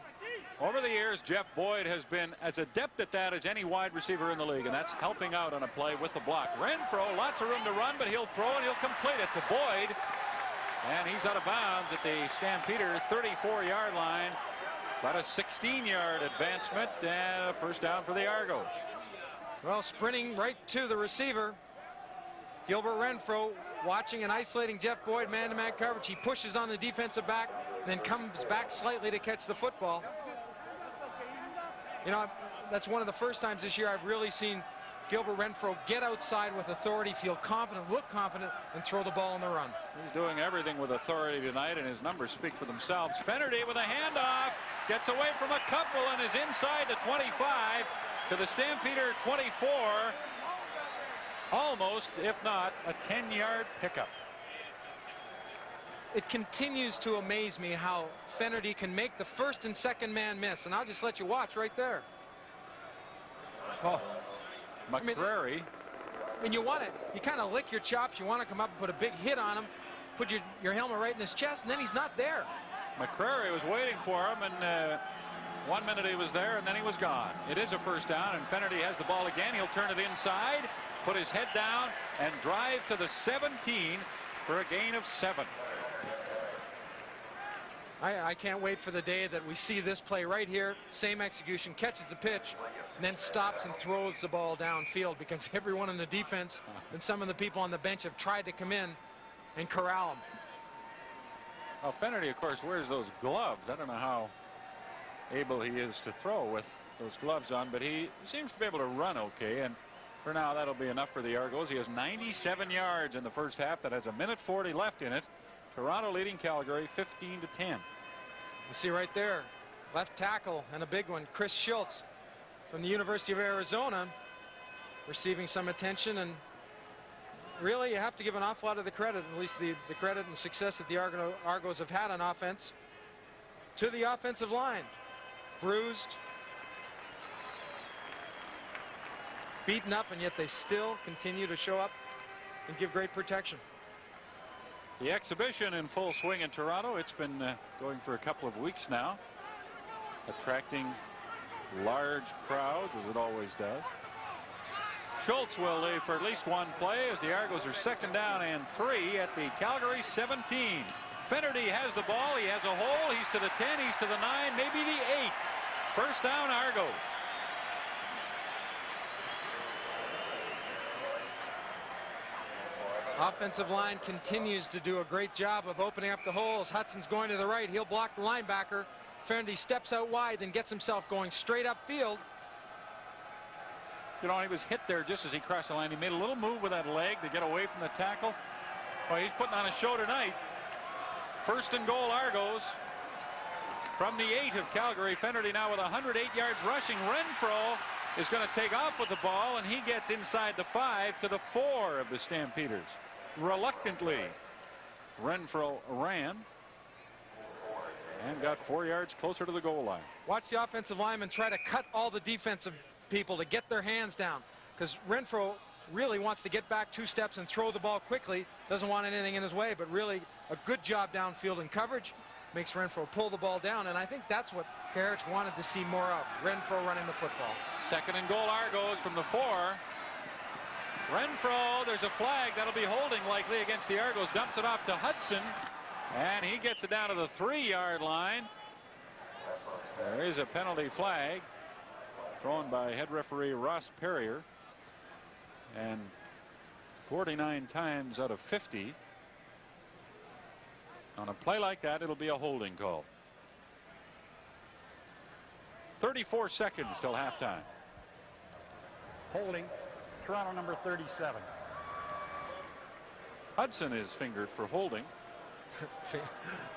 Over the years, Jeff Boyd has been as adept at that as any wide receiver in the league, and that's helping out on a play with the block. Renfro, lots of room to run, but he'll throw and he'll complete it to Boyd. And he's out of bounds at the Stampeder 34-yard line. About a 16-yard advancement and a first down for the Argos. Well, sprinting right to the receiver. Gilbert Renfro watching and isolating Jeff Boyd, man-to-man coverage. He pushes on the defensive back and then comes back slightly to catch the football. You know, that's one of the first times this year I've really seen Gilbert Renfro get outside with authority, feel confident, look confident, and throw the ball on the run. He's doing everything with authority tonight, and his numbers speak for themselves. Fennerty with a handoff, gets away from a couple and is inside the 25 to the Stampeder 24. Almost, if not, a 10-yard pickup. It continues to amaze me how Fennerty can make the first and second man miss, and I'll just let you watch right there. Oh, McCrary. I mean, you want to, you kind of lick your chops. You want to come up and put a big hit on him, put your helmet right in his chest, and then he's not there. McCrary was waiting for him, and 1 minute he was there, and then he was gone. It is a first down, and Fennerty has the ball again. He'll turn it inside, put his head down, and drive to the 17 for a gain of 7. I can't wait for the day that we see this play right here. Same execution, catches the pitch, and then stops and throws the ball downfield, because everyone in the defense and some of the people on the bench have tried to come in and corral him. Well, Fennerty, of course, wears those gloves. I don't know how able he is to throw with those gloves on, but he seems to be able to run okay, and for now that'll be enough for the Argos. He has 97 yards in the first half. That has a minute 40 left in it. Toronto leading Calgary 15-10. You see right there, left tackle and a big one, Chris Schultz from the University of Arizona, receiving some attention, and really you have to give an awful lot of the credit, at least the credit and success that the Argos have had on offense, to the offensive line. Bruised, beaten up, and yet they still continue to show up and give great protection. The exhibition in full swing in Toronto. It's been going for a couple of weeks now, attracting large crowds, as it always does. Schultz will leave for at least one play as the Argos are second down and 3 at the Calgary 17. Fennerty has the ball. He has a hole. He's to the 10. He's to the 9, maybe the 8. First down, Argos. Offensive line continues to do a great job of opening up the holes. Hudson's going to the right. He'll block the linebacker. Fennerty steps out wide, then gets himself going straight upfield. You know, he was hit there just as he crossed the line. He made a little move with that leg to get away from the tackle. Well, he's putting on a show tonight. First and goal, Argos. From the 8 of Calgary, Fennerty now with 108 yards rushing. Renfro is going to take off with the ball, and he gets inside the 5 to the 4 of the Stampeders. Reluctantly, Renfro ran and got 4 yards closer to the goal line. Watch the offensive lineman try to cut all the defensive people to get their hands down, because Renfro really wants to get back 2 steps and throw the ball quickly. Doesn't want anything in his way, but really a good job downfield in coverage. Makes Renfro pull the ball down, and I think that's what Karich wanted to see more of. Renfro running the football. Second and goal, Argos from the 4. Renfro, there's a flag. That'll be holding likely against the Argos. Dumps it off to Hudson, and he gets it down to the 3-yard line. There is a penalty flag thrown by head referee Ross Perrier, and 49 times out of 50 on a play like that, it'll be a holding call. 34 seconds till halftime. Holding, Toronto number 37. Hudson is fingered for holding.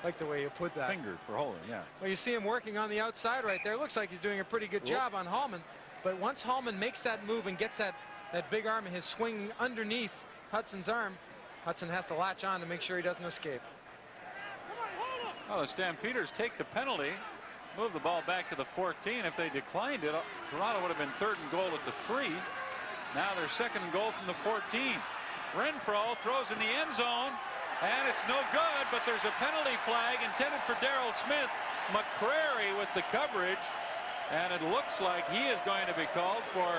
Like the way you put that. Fingered for holding, yeah. Well, you see him working on the outside right there. Looks like he's doing a pretty good job on Hallman. But once Hallman makes that move and gets that big arm and his swing underneath Hudson's arm, Hudson has to latch on to make sure he doesn't escape. Well, the Stampeders take the penalty. move the ball back to the 14. If they declined it, Toronto would have been 3rd and goal at the 3. Now they're 2nd and goal from the 14. Renfro throws in the end zone, and it's no good, but there's a penalty flag intended for Darrell Smith. McCrary with the coverage, and it looks like he is going to be called for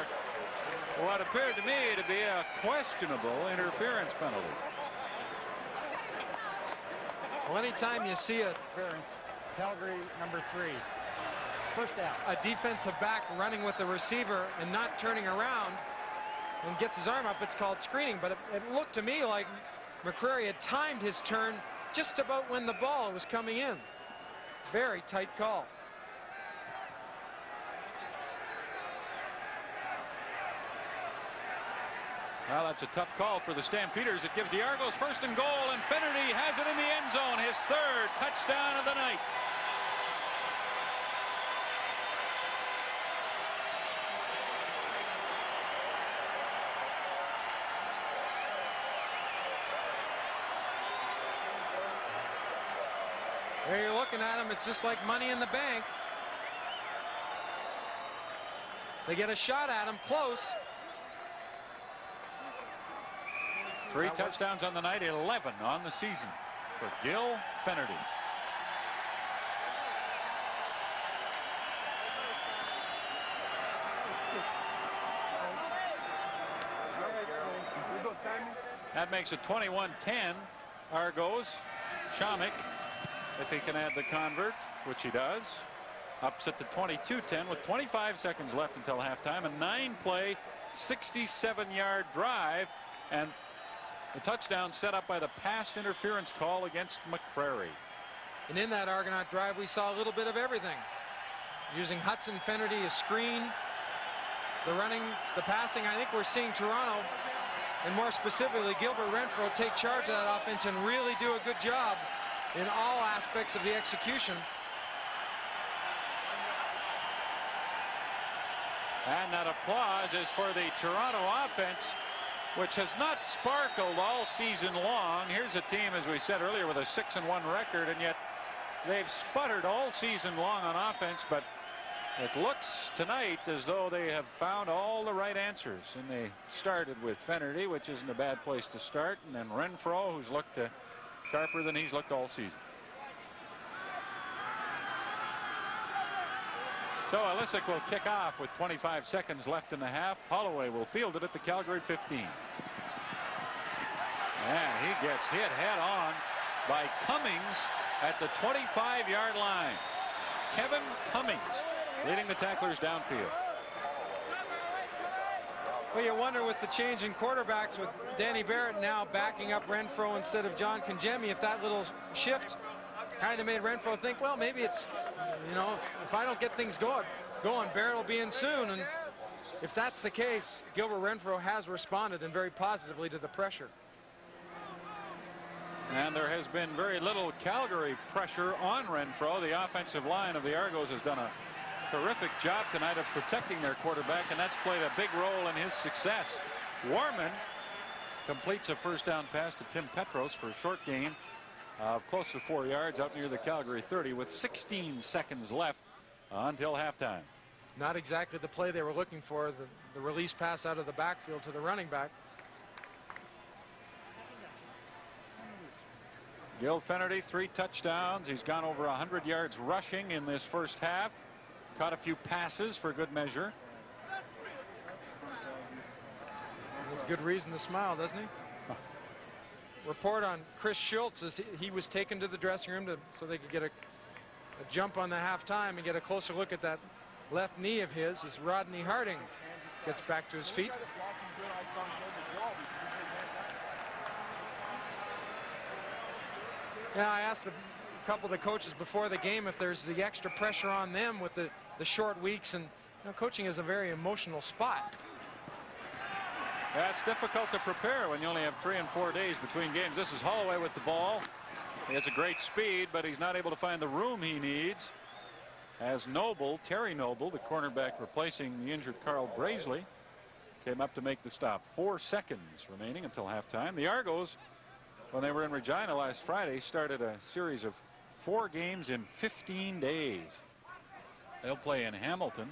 what appeared to me to be a questionable interference penalty. Well, anytime you see Calgary number 3. First down. a defensive back running with the receiver and not turning around and gets his arm up, it's called screening. But it looked to me like McCrary had timed his turn just about when the ball was coming in. Very tight call. Well, that's a tough call for the Stampeders. It gives the Argos 1st and goal, and Finnerty has it in the end zone, his 3rd touchdown of the night. There you're looking at him. It's just like money in the bank. They get a shot at him close. 3 touchdowns on the night, 11 on the season for Gil Finnerty. That makes it 21-10 Argos. Chomik, if he can add the convert, which he does, ups it to 22-10 with 25 seconds left until halftime. A 9-play, 67-yard drive, and the touchdown set up by the pass interference call against McCrary. And in that Argonaut drive, we saw a little bit of everything. Using Hudson Finnerty, a screen, the running, the passing. I think we're seeing Toronto, and more specifically Gilbert Renfro, take charge of that offense and really do a good job in all aspects of the execution. And that applause is for the Toronto offense, which has not sparkled all season long. Here's a team, as we said earlier, with a 6-1 record, and yet they've sputtered all season long on offense, but it looks tonight as though they have found all the right answers. And they started with Finnerty, which isn't a bad place to start, and then Renfro, who's looked sharper than he's looked all season. So Alisic will kick off with 25 seconds left in the half. Holloway will field it at the Calgary 15. And he gets hit head on by Cummings at the 25-yard line. Kevin Cummings leading the tacklers downfield. Well, you wonder with the change in quarterbacks, with Danny Barrett now backing up Renfro instead of John Congemi, if that little shift kind of made Renfro think, well, maybe it's, you know, if I don't get things going, Barrett will be in soon. And if that's the case, Gilbert Renfro has responded, and very positively, to the pressure. And there has been very little Calgary pressure on Renfro. The offensive line of the Argos has done a terrific job tonight of protecting their quarterback, and that's played a big role in his success. Warman completes a first down pass to Tim Petros for a short gain of close to 4 yards out near the Calgary 30 with 16 seconds left until halftime. Not exactly the play they were looking for, the release pass out of the backfield to the running back. Gil Finnerty, 3 touchdowns. He's gone over 100 yards rushing in this first half. Caught a few passes for good measure. There's good reason to smile, doesn't he? Report on Chris Schultz is he was taken to the dressing room so they could get a jump on the halftime and get a closer look at that left knee of his as Rodney Harding gets back to his feet. Yeah, I asked a couple of the coaches before the game if there's the extra pressure on them with the short weeks, and you know, coaching is a very emotional spot. Yeah, it's difficult to prepare when you only have 3 and 4 days between games. This is Holloway with the ball. He has a great speed, but he's not able to find the room he needs. As Noble, Terry Noble, the cornerback replacing the injured Carl Braisley, came up to make the stop. 4 seconds remaining until halftime. The Argos, when they were in Regina last Friday, started a series of 4 games in 15 days. They'll play in Hamilton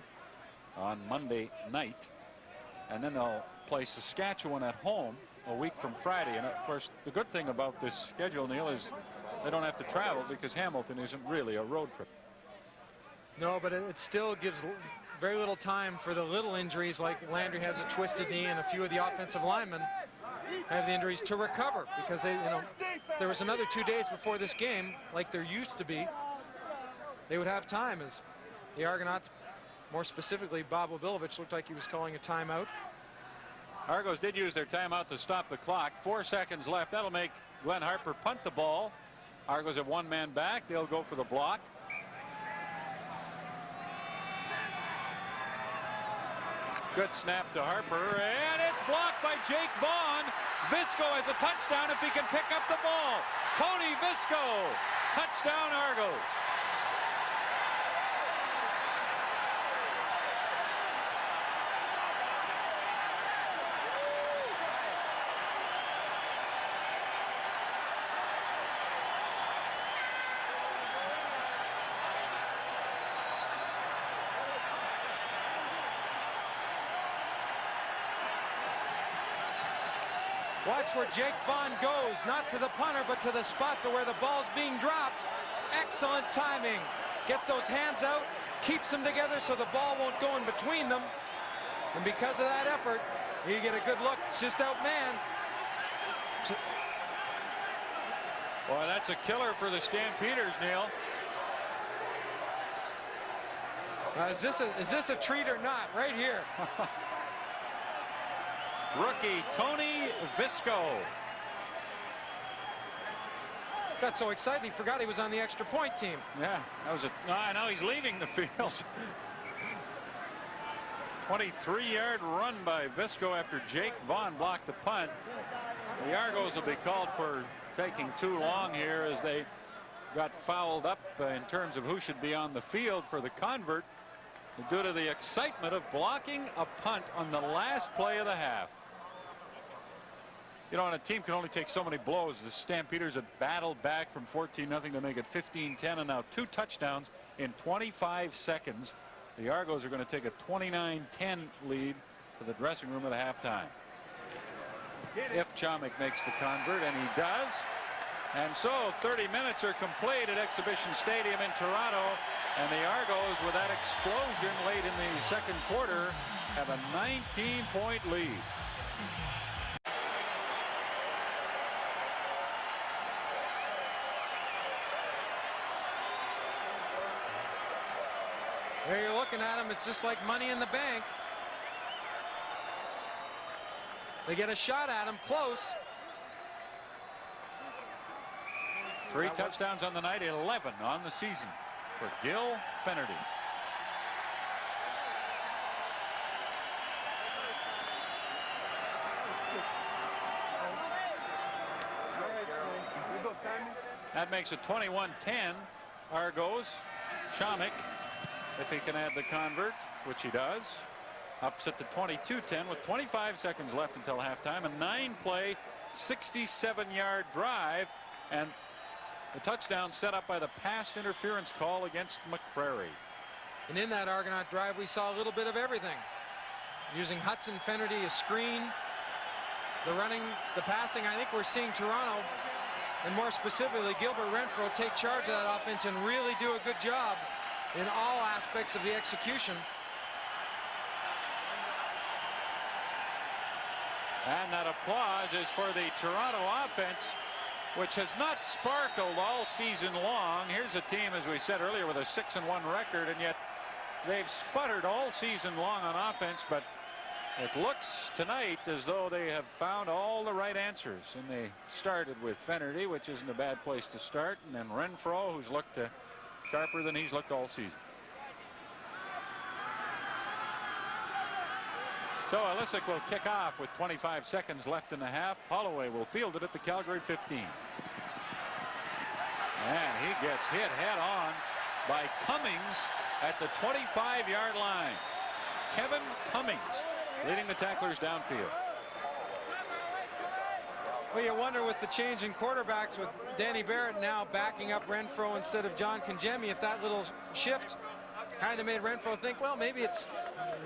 on Monday night, and then they'll play Saskatchewan at home a week from Friday. And of course, the good thing about this schedule, Neil, is they don't have to travel because Hamilton isn't really a road trip. No, but it still gives very little time for the little injuries, like Landry has a twisted knee and a few of the offensive linemen have the injuries, to recover, because they, if there was another 2 days before this game, like there used to be, they would have time. As the Argonauts, more specifically Bob Obilovich, looked like he was calling a timeout. Argos did use their timeout to stop the clock. 4 seconds left. That'll make Glenn Harper punt the ball. Argos have one man back. They'll go for the block. Good snap to Harper, and it's blocked by Jake Vaughn. Visco has a touchdown if he can pick up the ball. Tony Visco, touchdown Argos. Watch where Jake Vaughn goes, not to the punter, but to the spot to where the ball's being dropped. Excellent timing. Gets those hands out, keeps them together so the ball won't go in between them. And because of that effort, you get a good look. It's just outman. Boy, that's a killer for the Stampeders, Neil. Is this a treat or not? Right here. Rookie Tony Visco. Got so excited he forgot he was on the extra point team. Yeah, that was now he's leaving the field. 23-yard run by Visco after Jake Vaughn blocked the punt. The Argos will be called for taking too long here as they got fouled up in terms of who should be on the field for the convert due to the excitement of blocking a punt on the last play of the half. You know, and a team can only take so many blows. The Stampeders had battled back from 14-0 to make it 15-10, and now 2 touchdowns in 25 seconds. The Argos are going to take a 29-10 lead to the dressing room at halftime. If Chomik makes the convert, and he does. And so 30 minutes are complete at Exhibition Stadium in Toronto, and the Argos, with that explosion late in the second quarter, have a 19-point lead. There you're looking at them. It's just like Money in the Bank. They get a shot at him close. 3 touchdowns on the night, 11 on the season for Gil Fenerty. That makes it 21-10 Argos. Chomik, if he can add the convert, which he does, ups it to 22-10 with 25 seconds left until halftime. A 9-play, 67-yard drive, and the touchdown set up by the pass interference call against McCrary. And in that Argonaut drive, we saw a little bit of everything. Using Hudson Fenerty, a screen, the running, the passing. I think we're seeing Toronto, and more specifically Gilbert Renfro, take charge of that offense and really do a good job in all aspects of the execution. And that applause is for the Toronto offense, which has not sparkled all season long. Here's a team, as we said earlier, with a 6-1 record, and yet they've sputtered all season long on offense, but it looks tonight as though they have found all the right answers. And they started with Fenerty, which isn't a bad place to start, and then Renfro, who's looked sharper than he's looked all season. So Alisic will kick off with 25 seconds left in the half. Holloway will field it at the Calgary 15. And he gets hit head on by Cummings at the 25-yard line. Kevin Cummings leading the tacklers downfield. Well, you wonder with the change in quarterbacks, with Danny Barrett now backing up Renfro instead of John Congemi, if that little shift kind of made Renfro think, well, maybe it's,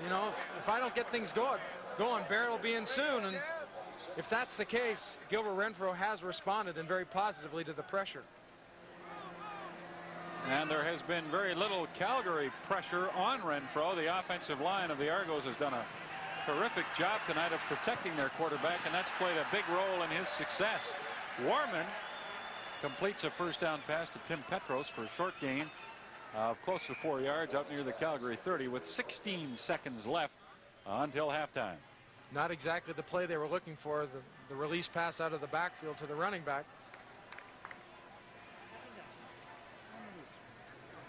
you know, if I don't get things going, Barrett will be in soon. And if that's the case, Gilbert Renfro has responded, and very positively, to the pressure. And there has been very little Calgary pressure on Renfro. The offensive line of the Argos has done a terrific job tonight of protecting their quarterback, and that's played a big role in his success. Warman completes a first down pass to Tim Petros for a short gain of close to 4 yards out near the Calgary 30 with 16 seconds left until halftime. Not exactly the play they were looking for, the release pass out of the backfield to the running back.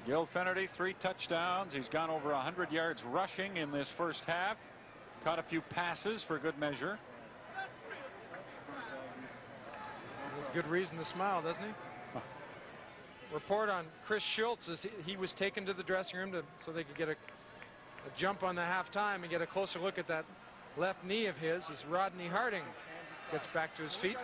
Gil Finnerty, 3 touchdowns. He's gone over 100 yards rushing in this first half. Caught a few passes for good measure. There's good reason to smile, doesn't he? Report on Chris Schultz is he was taken to the dressing room so they could get a jump on the halftime and get a closer look at that left knee of his as Rodney Harding gets back to his feet.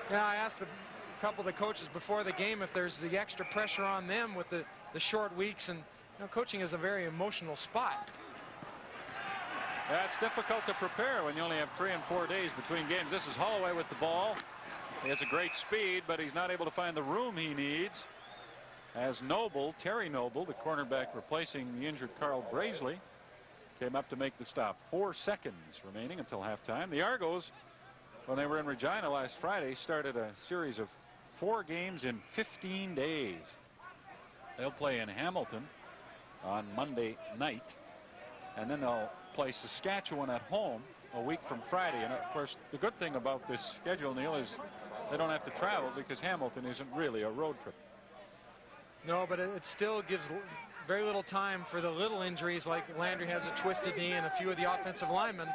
Yeah, I asked a couple of the coaches before the game if there's the extra pressure on them with the short weeks, and you know, coaching is a very emotional spot. Yeah, it's difficult to prepare when you only have 3 and 4 days between games. This is Holloway with the ball. He has a great speed, but he's not able to find the room he needs. As Noble, Terry Noble, the cornerback replacing the injured Carl Braisley, came up to make the stop. 4 seconds remaining until halftime. The Argos, when they were in Regina last Friday, started a series of 4 games in 15 days. They'll play in Hamilton on Monday night, and then they'll play Saskatchewan at home a week from Friday. And of course, the good thing about this schedule, Neil, is they don't have to travel because Hamilton isn't really a road trip. No, but it still gives very little time for the little injuries, like Landry has a twisted knee, and a few of the offensive linemen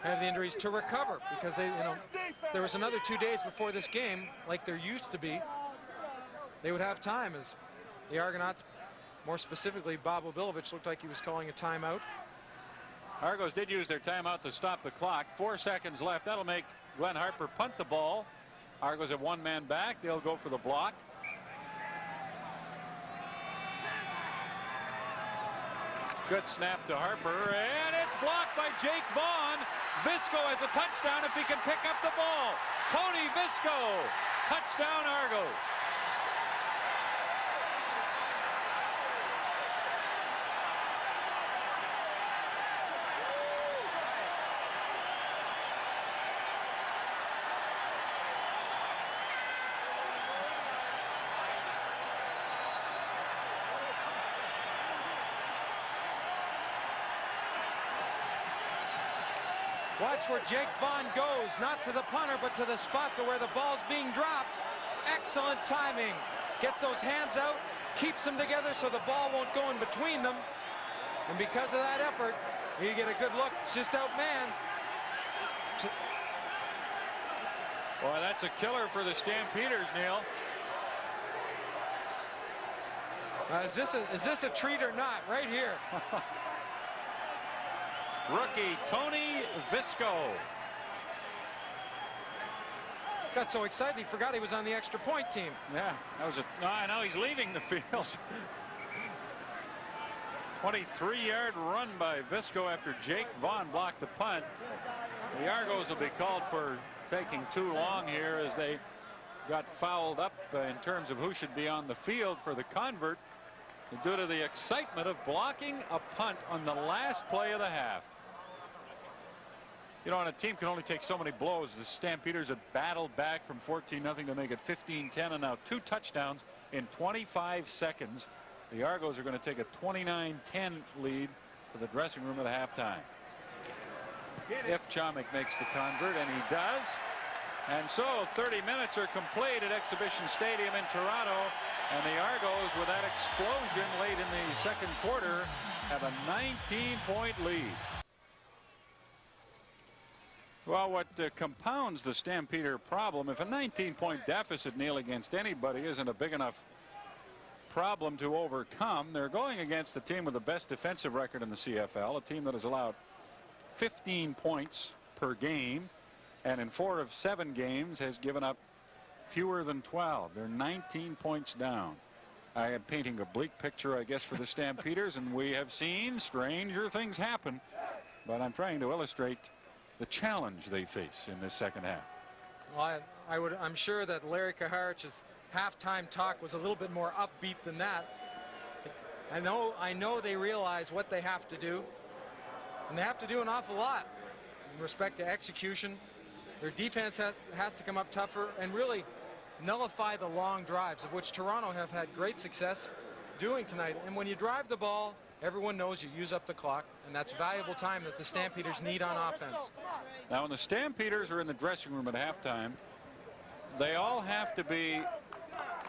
have the injuries to recover, because they, you know, there was another 2 days before this game, like there used to be, they would have time. As the Argonauts, more specifically Bob Obilovich, looked like he was calling a timeout. Argos did use their timeout to stop the clock. 4 seconds left. That'll make Glenn Harper punt the ball. Argos have 1 man back. They'll go for the block. Good snap to Harper, and it's blocked by Jake Vaughn. Visco has a touchdown if he can pick up the ball. Tony Visco, touchdown Argos. Watch where Jake Vaughn goes, not to the punter, but to the spot to where the ball's being dropped. Excellent timing. Gets those hands out, keeps them together so the ball won't go in between them. And because of that effort, you get a good look. It's just out man. Boy, that's a killer for the Stampeders, Neil. Is this a treat or not? Right here. Rookie Tony Visco. Got so excited he forgot he was on the extra point team. Yeah, that was now he's leaving the field. 23-yard run by Visco after Jake Vaughn blocked the punt. The Argos will be called for taking too long here as they got fouled up in terms of who should be on the field for the convert due to the excitement of blocking a punt on the last play of the half. You know, and a team can only take so many blows. The Stampeders have battled back from 14-0 to make it 15-10, and now 2 touchdowns in 25 seconds. The Argos are going to take a 29-10 lead to the dressing room at halftime. If Chomik makes the convert, and he does. And so 30 minutes are complete at Exhibition Stadium in Toronto, and the Argos, with that explosion late in the second quarter, have a 19-point lead. Well, what compounds the Stampeder problem, if a 19-point deficit, Neil, against anybody isn't a big enough problem to overcome, they're going against the team with the best defensive record in the CFL, a team that has allowed 15 points per game, and in 4 of 7 games has given up fewer than 12. They're 19 points down. I am painting a bleak picture, I guess, for the Stampeders, and we have seen stranger things happen. But I'm trying to illustrate the challenge they face in this second half. Well, I'm sure that Larry Kaharich's halftime talk was a little bit more upbeat than that. I know they realize what they have to do, and they have to do an awful lot in respect to execution. Their defense has to come up tougher and really nullify the long drives, of which Toronto have had great success doing tonight. And when you drive the ball, everyone knows you use up the clock, and that's valuable time that the Stampeders need on offense. Now, when the Stampeders are in the dressing room at halftime, they all have to be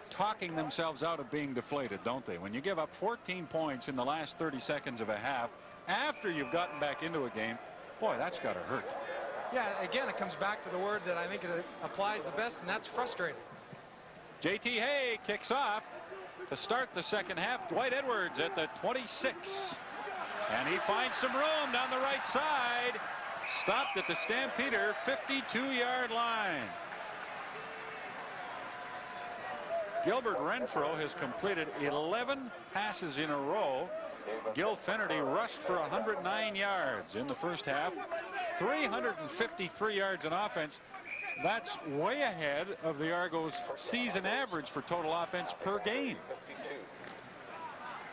talking themselves out of being deflated, don't they? When you give up 14 points in the last 30 seconds of a half after you've gotten back into a game, boy, that's got to hurt. Yeah, again, it comes back to the word that I think it applies the best, and that's frustrating. J.T. Hay kicks off to start the second half. Dwight Edwards at the 26. And he finds some room down the right side. Stopped at the Stampeder 52-yard line. Gilbert Renfro has completed 11 passes in a row. Gil Finnerty rushed for 109 yards in the first half. 353 yards in offense. That's way ahead of the Argos' season average for total offense per game.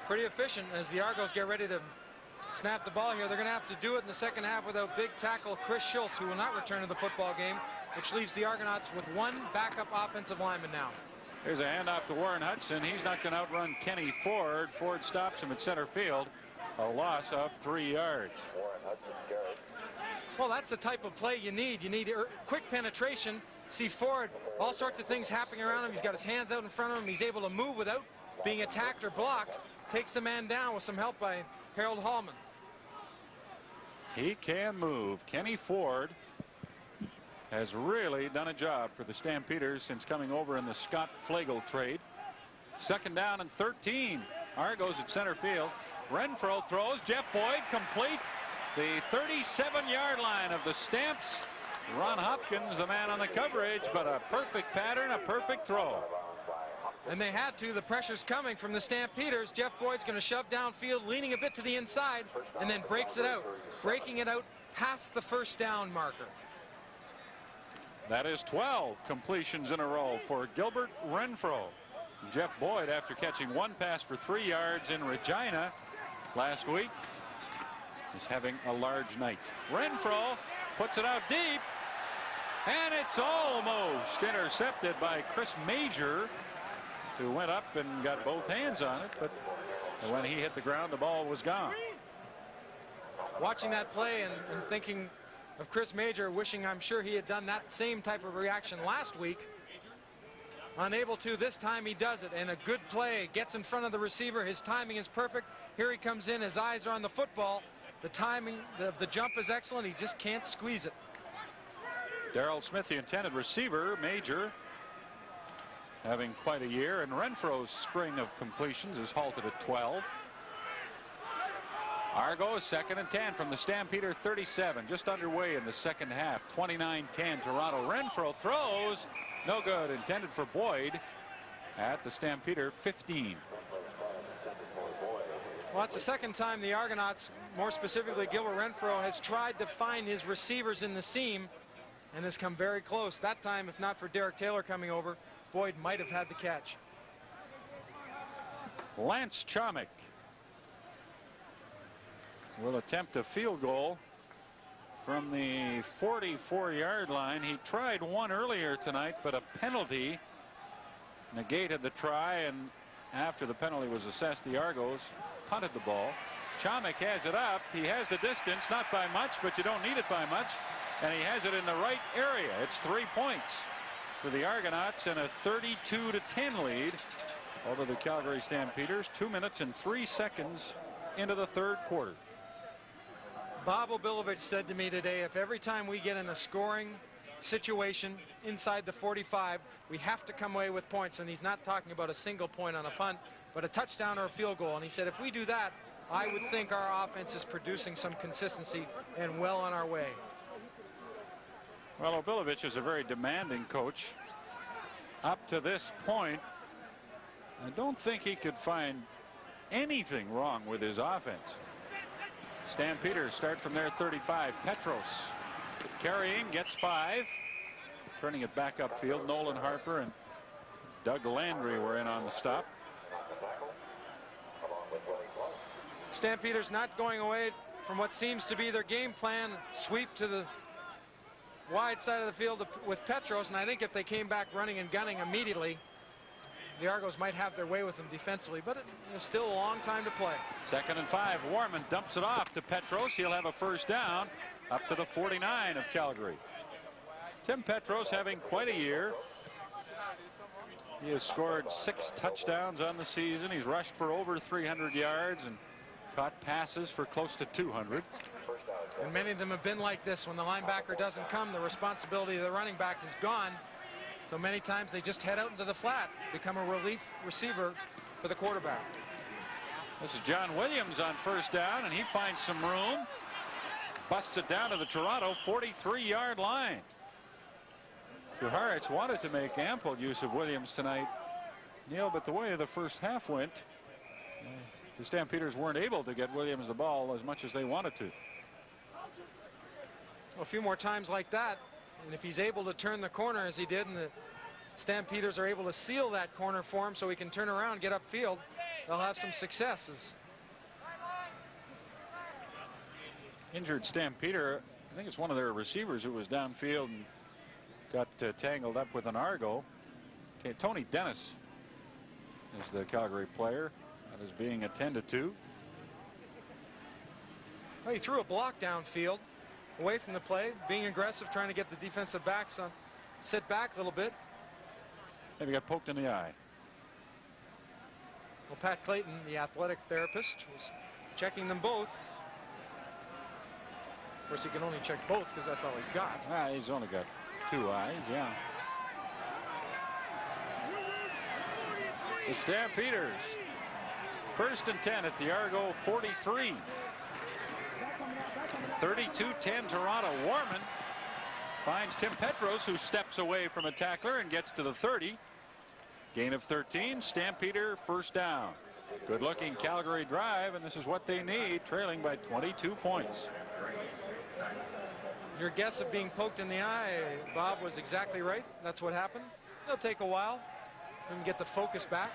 Pretty efficient as the Argos get ready to snap the ball here. They're going to have to do it in the second half without big tackle Chris Schultz, who will not return to the football game, which leaves the Argonauts with one backup offensive lineman now. Here's a handoff to Warren Hudson. He's not going to outrun Kenny Ford. Ford stops him at center field. A loss of 3 yards. Warren Hudson, Garrett. Well, that's the type of play you need. You need quick penetration. See Ford, all sorts of things happening around him. He's got his hands out in front of him. He's able to move without being attacked or blocked. Takes the man down with some help by Harold Hallman. He can move. Kenny Ford has really done a job for the Stampeders since coming over in the Scott Flagel trade. Second down and 13. Argos at center field. Renfro throws. Jeff Boyd complete. The 37-yard line of the Stamps. Ron Hopkins, the man on the coverage, but a perfect pattern, a perfect throw. And they had to. The pressure's coming from the Stampeders. Jeff Boyd's going to shove downfield, leaning a bit to the inside, and then breaks it out. Breaking it out past the first down marker. That is 12 completions in a row for Gilbert Renfro. Jeff Boyd, after catching one pass for 3 yards in Regina last week, is having a large night. Renfro puts it out deep, and it's almost intercepted by Chris Major, who went up and got both hands on it, but when he hit the ground, the ball was gone. Watching that play and thinking of Chris Major, wishing I'm sure he had done that same type of reaction last week. Unable to this time, he does it, and a good play. Gets in front of the receiver. His timing is perfect. Here he comes in. His eyes are on the football. The timing of the jump is excellent. He just can't squeeze it. Darrell Smith, the intended receiver. Major having quite a year, and Renfro's string of completions is halted at 12. Argos 2nd and 10 from the Stampeder 37, just underway in the second half. 29-10 Toronto. Renfro throws, no good. Intended for Boyd at the Stampeder 15. Well, it's the second time the Argonauts, more specifically Gilbert Renfro, has tried to find his receivers in the seam and has come very close. That time, if not for Derek Taylor coming over, Boyd might have had the catch. Lance Chomick will attempt a field goal from the 44-yard line. He tried one earlier tonight, but a penalty negated the try, and after the penalty was assessed, the Argos punted the ball. Chomick has it up. He has the distance, not by much, but you don't need it by much, and he has it in the right area. It's 3 points for the Argonauts and a 32-10 lead over the Calgary Stampeders. 2 minutes and 3 seconds into the third quarter. Bob Obilovich said to me today, if every time we get in a scoring situation inside the 45, we have to come away with points. And he's not talking about a single point on a punt, but a touchdown or a field goal. And he said, if we do that, I would think our offense is producing some consistency and well on our way. Well, Obilovich is a very demanding coach. Up to this point, I don't think he could find anything wrong with his offense. Stampeders start from their 35. Petros carrying, gets 5. Turning it back upfield. Nolan Harper and Doug Landry were in on the stop. Stampeders not going away from what seems to be their game plan. Sweep to the wide side of the field with Petros, and I think if they came back running and gunning immediately, the Argos might have their way with them defensively, but there's still a long time to play. 2nd and 5. Warman dumps it off to Petros. He'll have a first down up to the 49 of Calgary. Tim Petros having quite a year. He has scored 6 touchdowns on the season. He's rushed for over 300 yards and caught passes for close to 200. And many of them have been like this. When the linebacker doesn't come, the responsibility of the running back is gone. So many times they just head out into the flat, become a relief receiver for the quarterback. This is John Williams on first down, and he finds some room. Busts it down to the Toronto 43-yard line. Kuharich wanted to make ample use of Williams tonight, Neil, but the way the first half went, the Stampeders weren't able to get Williams the ball as much as they wanted to. Well, a few more times like that, and if he's able to turn the corner as he did, and the Stampeders are able to seal that corner for him so he can turn around, get upfield, they'll have some successes. Injured Stampeder, I think it's one of their receivers who was downfield and got tangled up with an Argo. Okay, Tony Dennis is the Calgary player that is being attended to. Well, he threw a block downfield away from the play, being aggressive, trying to get the defensive backs on, sit back a little bit. And he got poked in the eye. Well, Pat Clayton, the athletic therapist, was checking them both. Of course, he can only check both because that's all he's got. He's only got 2 eyes, yeah. The Stampeders, 1st and 10 at the Argo 43. 32-10 Toronto. Warman finds Tim Petros, who steps away from a tackler and gets to the 30. Gain of 13. Stampeder first down. Good looking Calgary drive, and this is what they need, trailing by 22 points. Your guess of being poked in the eye, Bob, was exactly right. That's what happened. It'll take a while and get the focus back.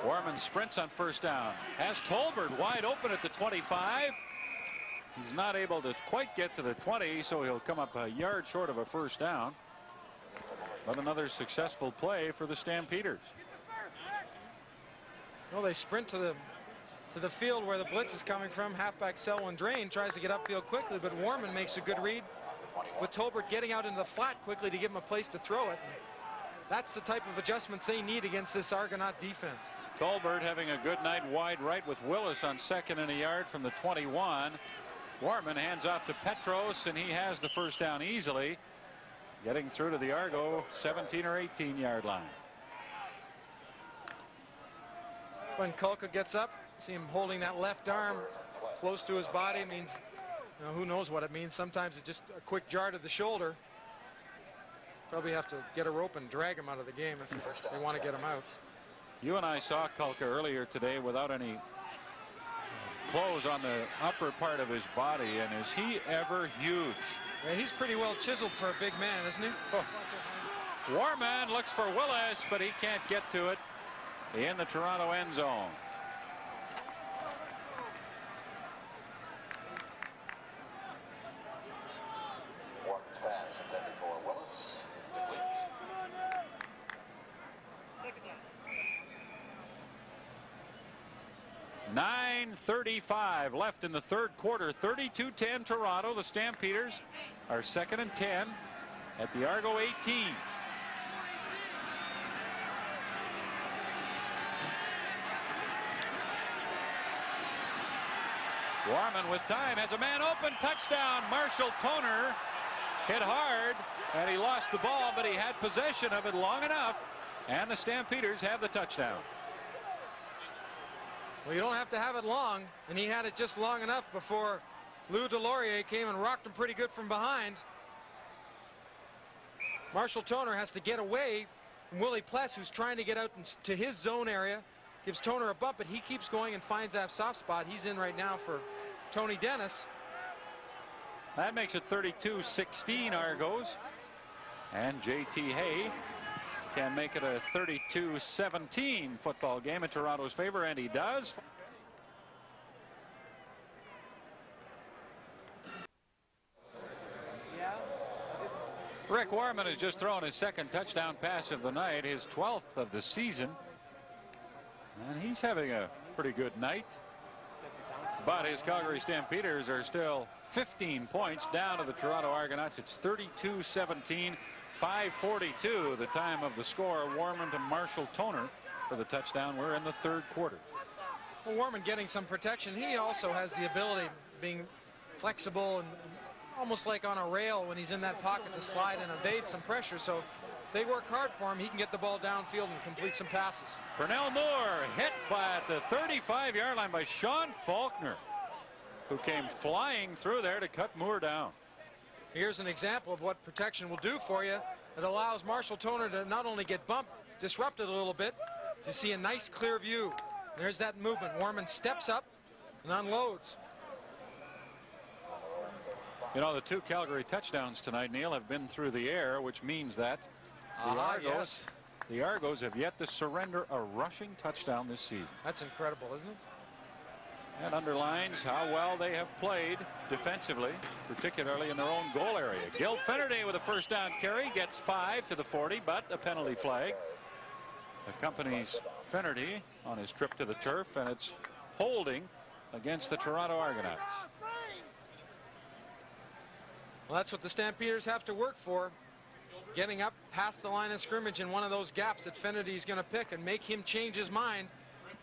Warman sprints on first down. Has Tolbert wide open at the 25. He's not able to quite get to the 20, so he'll come up a yard short of a first down. But another successful play for the Stampeders. Well, they sprint to the field where the blitz is coming from. Halfback Selwyn Drain tries to get upfield quickly, but Warman makes a good read with Tolbert getting out into the flat quickly to give him a place to throw it. That's the type of adjustments they need against this Argonaut defense. Tolbert having a good night wide right with Willis on 2nd and a yard from the 21. Warman hands off to Petros, and he has the first down easily, getting through to the Argo 17 or 18-yard line. When Kulka gets up, see him holding that left arm close to his body. It means, who knows what it means. Sometimes it's just a quick jar to the shoulder. Probably have to get a rope and drag him out of the game if they want to get him out. You and I saw Kulka earlier today without any clothes on the upper part of his body, and is he ever huge? Yeah, he's pretty well chiseled for a big man, isn't he? Oh. Warman looks for Willis, but he can't get to it in the Toronto end zone. Warman's pass intended for Willis. Complete. 9:35 left in the 3rd quarter. 32-10 Toronto. The Stampeders are 2nd and 10 at the Argo 18. Warman with time, has a man open, touchdown. Marshall Toner hit hard, and he lost the ball, but he had possession of it long enough, and the Stampeders have the touchdown. Well, you don't have to have it long, and he had it just long enough before Lou Delorier came and rocked him pretty good from behind. Marshall Toner has to get away Willie Pless, who's trying to get out to his zone area, gives Toner a bump, but he keeps going and finds that soft spot. He's in right now for Tony Dennis. That makes it 32-16 Argos. And J.T. Hay can make it a 32-17 football game in Toronto's favor, and he does. Rick Warman has just thrown his second touchdown pass of the night, his 12th of the season. And he's having a pretty good night. But his Calgary Stampeders are still 15 points down to the Toronto Argonauts. It's 32-17, 5:42 the time of the score. Warman to Marshall Toner for the touchdown. We're in the third quarter. Well, Warman getting some protection. He also has the ability of being flexible and almost like on a rail when he's in that pocket to slide and evade some pressure. So if they work hard for him, he can get the ball downfield and complete some passes. Pernell Moore hit at the 35-yard line by Sean Faulkner, who came flying through there to cut Moore down. Here's an example of what protection will do for you. It allows Marshall Toner to not only get bumped, disrupted a little bit. You see a nice clear view. There's that movement. Warman steps up and unloads. You know, the two Calgary touchdowns tonight, Neil, have been through the air, which means that the Argos have yet to surrender a rushing touchdown this season. That's incredible, isn't it? That underlines how well they have played defensively, particularly in their own goal area. Gil Finnerty with a first down carry gets 5 to the 40, but a penalty flag accompanies Finnerty on his trip to the turf, and it's holding against the Toronto Argonauts. Well, that's what the Stampeders have to work for. Getting up past the line of scrimmage in one of those gaps that Finnerty is going to pick and make him change his mind.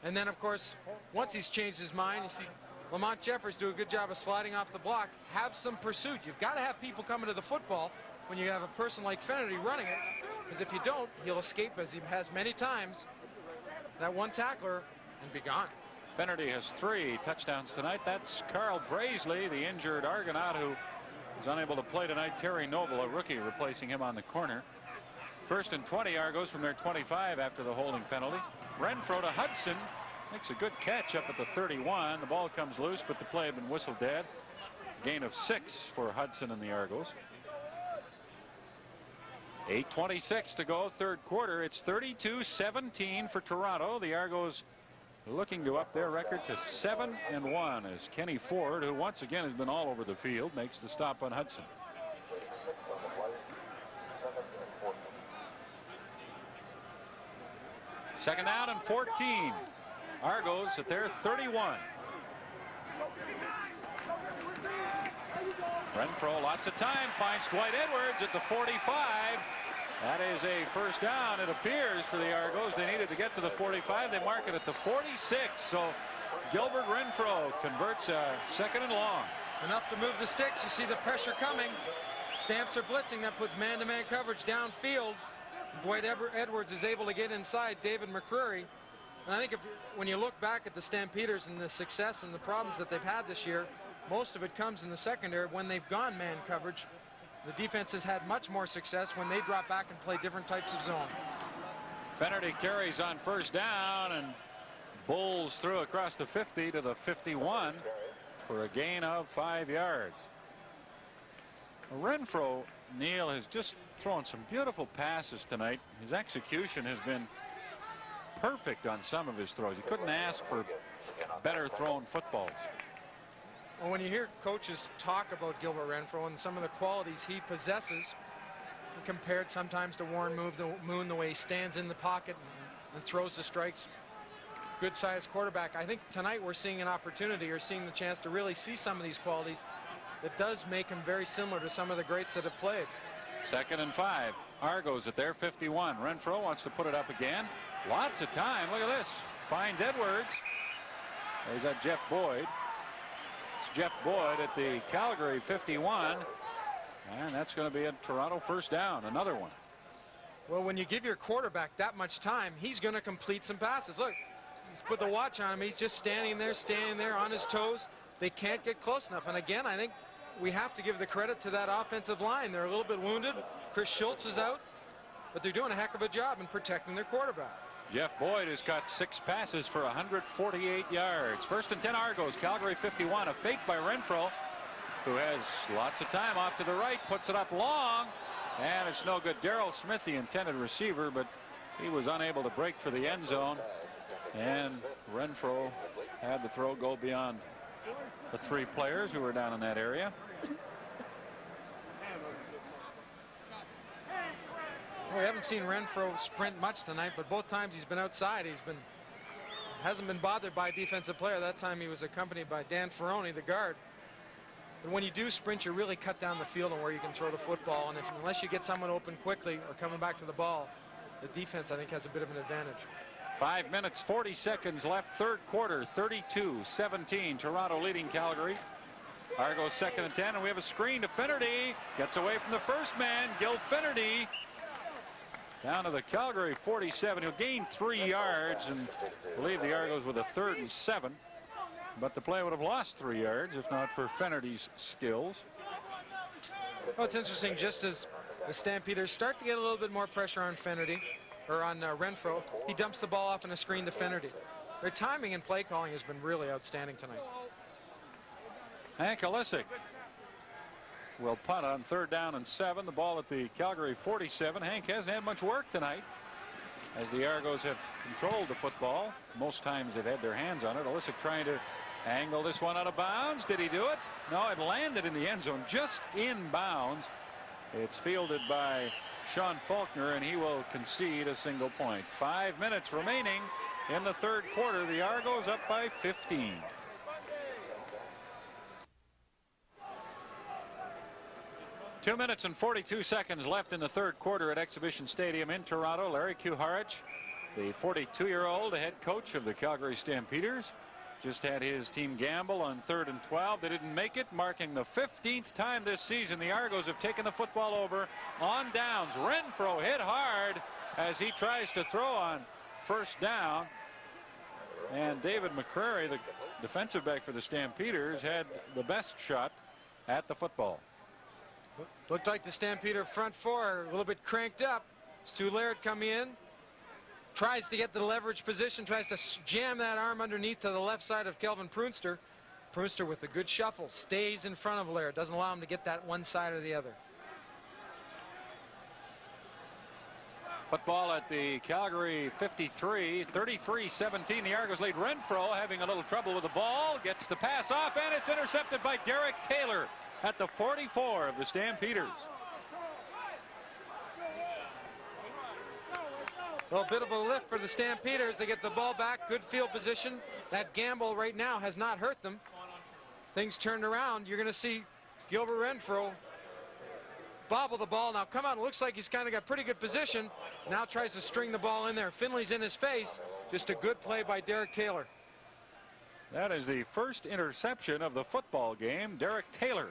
And then, of course, once he's changed his mind, you see Lamont Jeffers do a good job of sliding off the block. Have some pursuit. You've got to have people coming to the football when you have a person like Finnerty running it. Because if you don't, he'll escape, as he has many times, that one tackler and be gone. Finnerty has 3 touchdowns tonight. That's Carl Braisley, the injured Argonaut, who is unable to play tonight. Terry Noble, a rookie, replacing him on the corner. First and 20, Argos from their 25 after the holding penalty. Renfro to Hudson, makes a good catch up at the 31. The ball comes loose, but the play had been whistled dead. Gain of 6 for Hudson and the Argos. 8:26 to go, third quarter. It's 32-17 for Toronto. The Argos looking to up their record to 7-1 as Kenny Ford, who once again has been all over the field, makes the stop on Hudson. Second down and 14. Argos at their 31. Renfro, lots of time, finds Dwight Edwards at the 45. That is a first down, it appears, for the Argos. They needed to get to the 45. They mark it at the 46. So Gilbert Renfro converts a second and long. Enough to move the sticks. You see the pressure coming. Stamps are blitzing. That puts man-to-man coverage downfield. Dwight Edwards is able to get inside David McCreary. And I think when you look back at the Stampeders and the success and the problems that they've had this year, most of it comes in the secondary when they've gone man coverage. The defense has had much more success when they drop back and play different types of zone. Finnerty carries on first down and bowls through across the 50 to the 51 for a gain of 5 yards. Renfro, Neil, has just thrown some beautiful passes tonight. His execution has been perfect on some of his throws. You couldn't ask for better thrown footballs. Well, when you hear coaches talk about Gilbert Renfro and some of the qualities he possesses, compared sometimes to Warren Moon, the way he stands in the pocket and throws the strikes, good-sized quarterback. I think tonight we're seeing an opportunity or seeing the chance to really see some of these qualities that does make him very similar to some of the greats that have played. Second and 5. Argos at their 51. Renfro wants to put it up again. Lots of time. Look at this. Finds Edwards. There's that Jeff Boyd. It's Jeff Boyd at the Calgary 51. And that's going to be a Toronto first down. Another one. Well, when you give your quarterback that much time, he's going to complete some passes. Look, he's put the watch on him. He's just standing there on his toes. They can't get close enough. And again, I think we have to give the credit to that offensive line. They're a little bit wounded. Chris Schultz is out. but they're doing a heck of a job in protecting their quarterback. Jeff Boyd has got 6 passes for 148 yards. 1st and 10 Argos. Calgary 51. A fake by Renfro, who has lots of time off to the right, puts it up long, and it's no good. Darrell Smith, the intended receiver, but he was unable to break for the end zone, and Renfro had the throw go beyond the 3 players who were down in that area. Well, we haven't seen Renfro sprint much tonight, but both times he's been outside, hasn't been bothered by a defensive player. That time he was accompanied by Dan Ferroni, the guard. And when you do sprint, you really cut down the field on where you can throw the football, and unless you get someone open quickly or coming back to the ball, the defense, I think, has a bit of an advantage. 5 minutes 40 seconds left, 3rd quarter. 32-17, Toronto leading Calgary. Argos 2nd and 10, and we have a screen to Finnerty. Gets away from the first man, Gil Finnerty. Down to the Calgary 47. He'll gain 3 yards and leave the Argos with a 3rd and 7. But the play would have lost 3 yards if not for Finnerty's skills. Well, it's interesting, just as the Stampeders start to get a little bit more pressure on Finnerty, or on Renfro, he dumps the ball off in a screen to Finnerty. Their timing and play calling has been really outstanding tonight. Hank Alisic will punt on 3rd down and 7. The ball at the Calgary 47. Hank hasn't had much work tonight as the Argos have controlled the football. Most times they've had their hands on it. Alisic trying to angle this one out of bounds. Did he do it? No, it landed in the end zone, just in bounds. It's fielded by Sean Faulkner, and he will concede a single point. 5 minutes remaining in the 3rd quarter. The Argos up by 15. Two minutes and 42 seconds left in the 3rd quarter at Exhibition Stadium in Toronto. Larry Kuharich, the 42-year-old head coach of the Calgary Stampeders, just had his team gamble on 3rd and 12. They didn't make it, marking the 15th time this season the Argos have taken the football over on downs. Renfro hit hard as he tries to throw on 1st down. And David McCrary, the defensive back for the Stampeders, had the best shot at the football. Looked like the Stampeder front 4 a little bit cranked up. Stu Laird coming in, tries to get the leverage position, tries to jam that arm underneath to the left side of Kelvin Prunster. Prunster with a good shuffle, stays in front of Laird, doesn't allow him to get that one side or the other. Football at the Calgary 53, 33-17. The Argos lead. Renfro having a little trouble with the ball, gets the pass off, and it's intercepted by Derek Taylor at the 44 of the Stampeders. Well, a bit of a lift for the Stampeders. They get the ball back, good field position. That gamble right now has not hurt them. Things turned around. You're going to see Gilbert Renfro bobble the ball. Now come on, looks like he's kind of got pretty good position. Now tries to string the ball in there. Finley's in his face. Just a good play by Derek Taylor. That is the first interception of the football game. Derek Taylor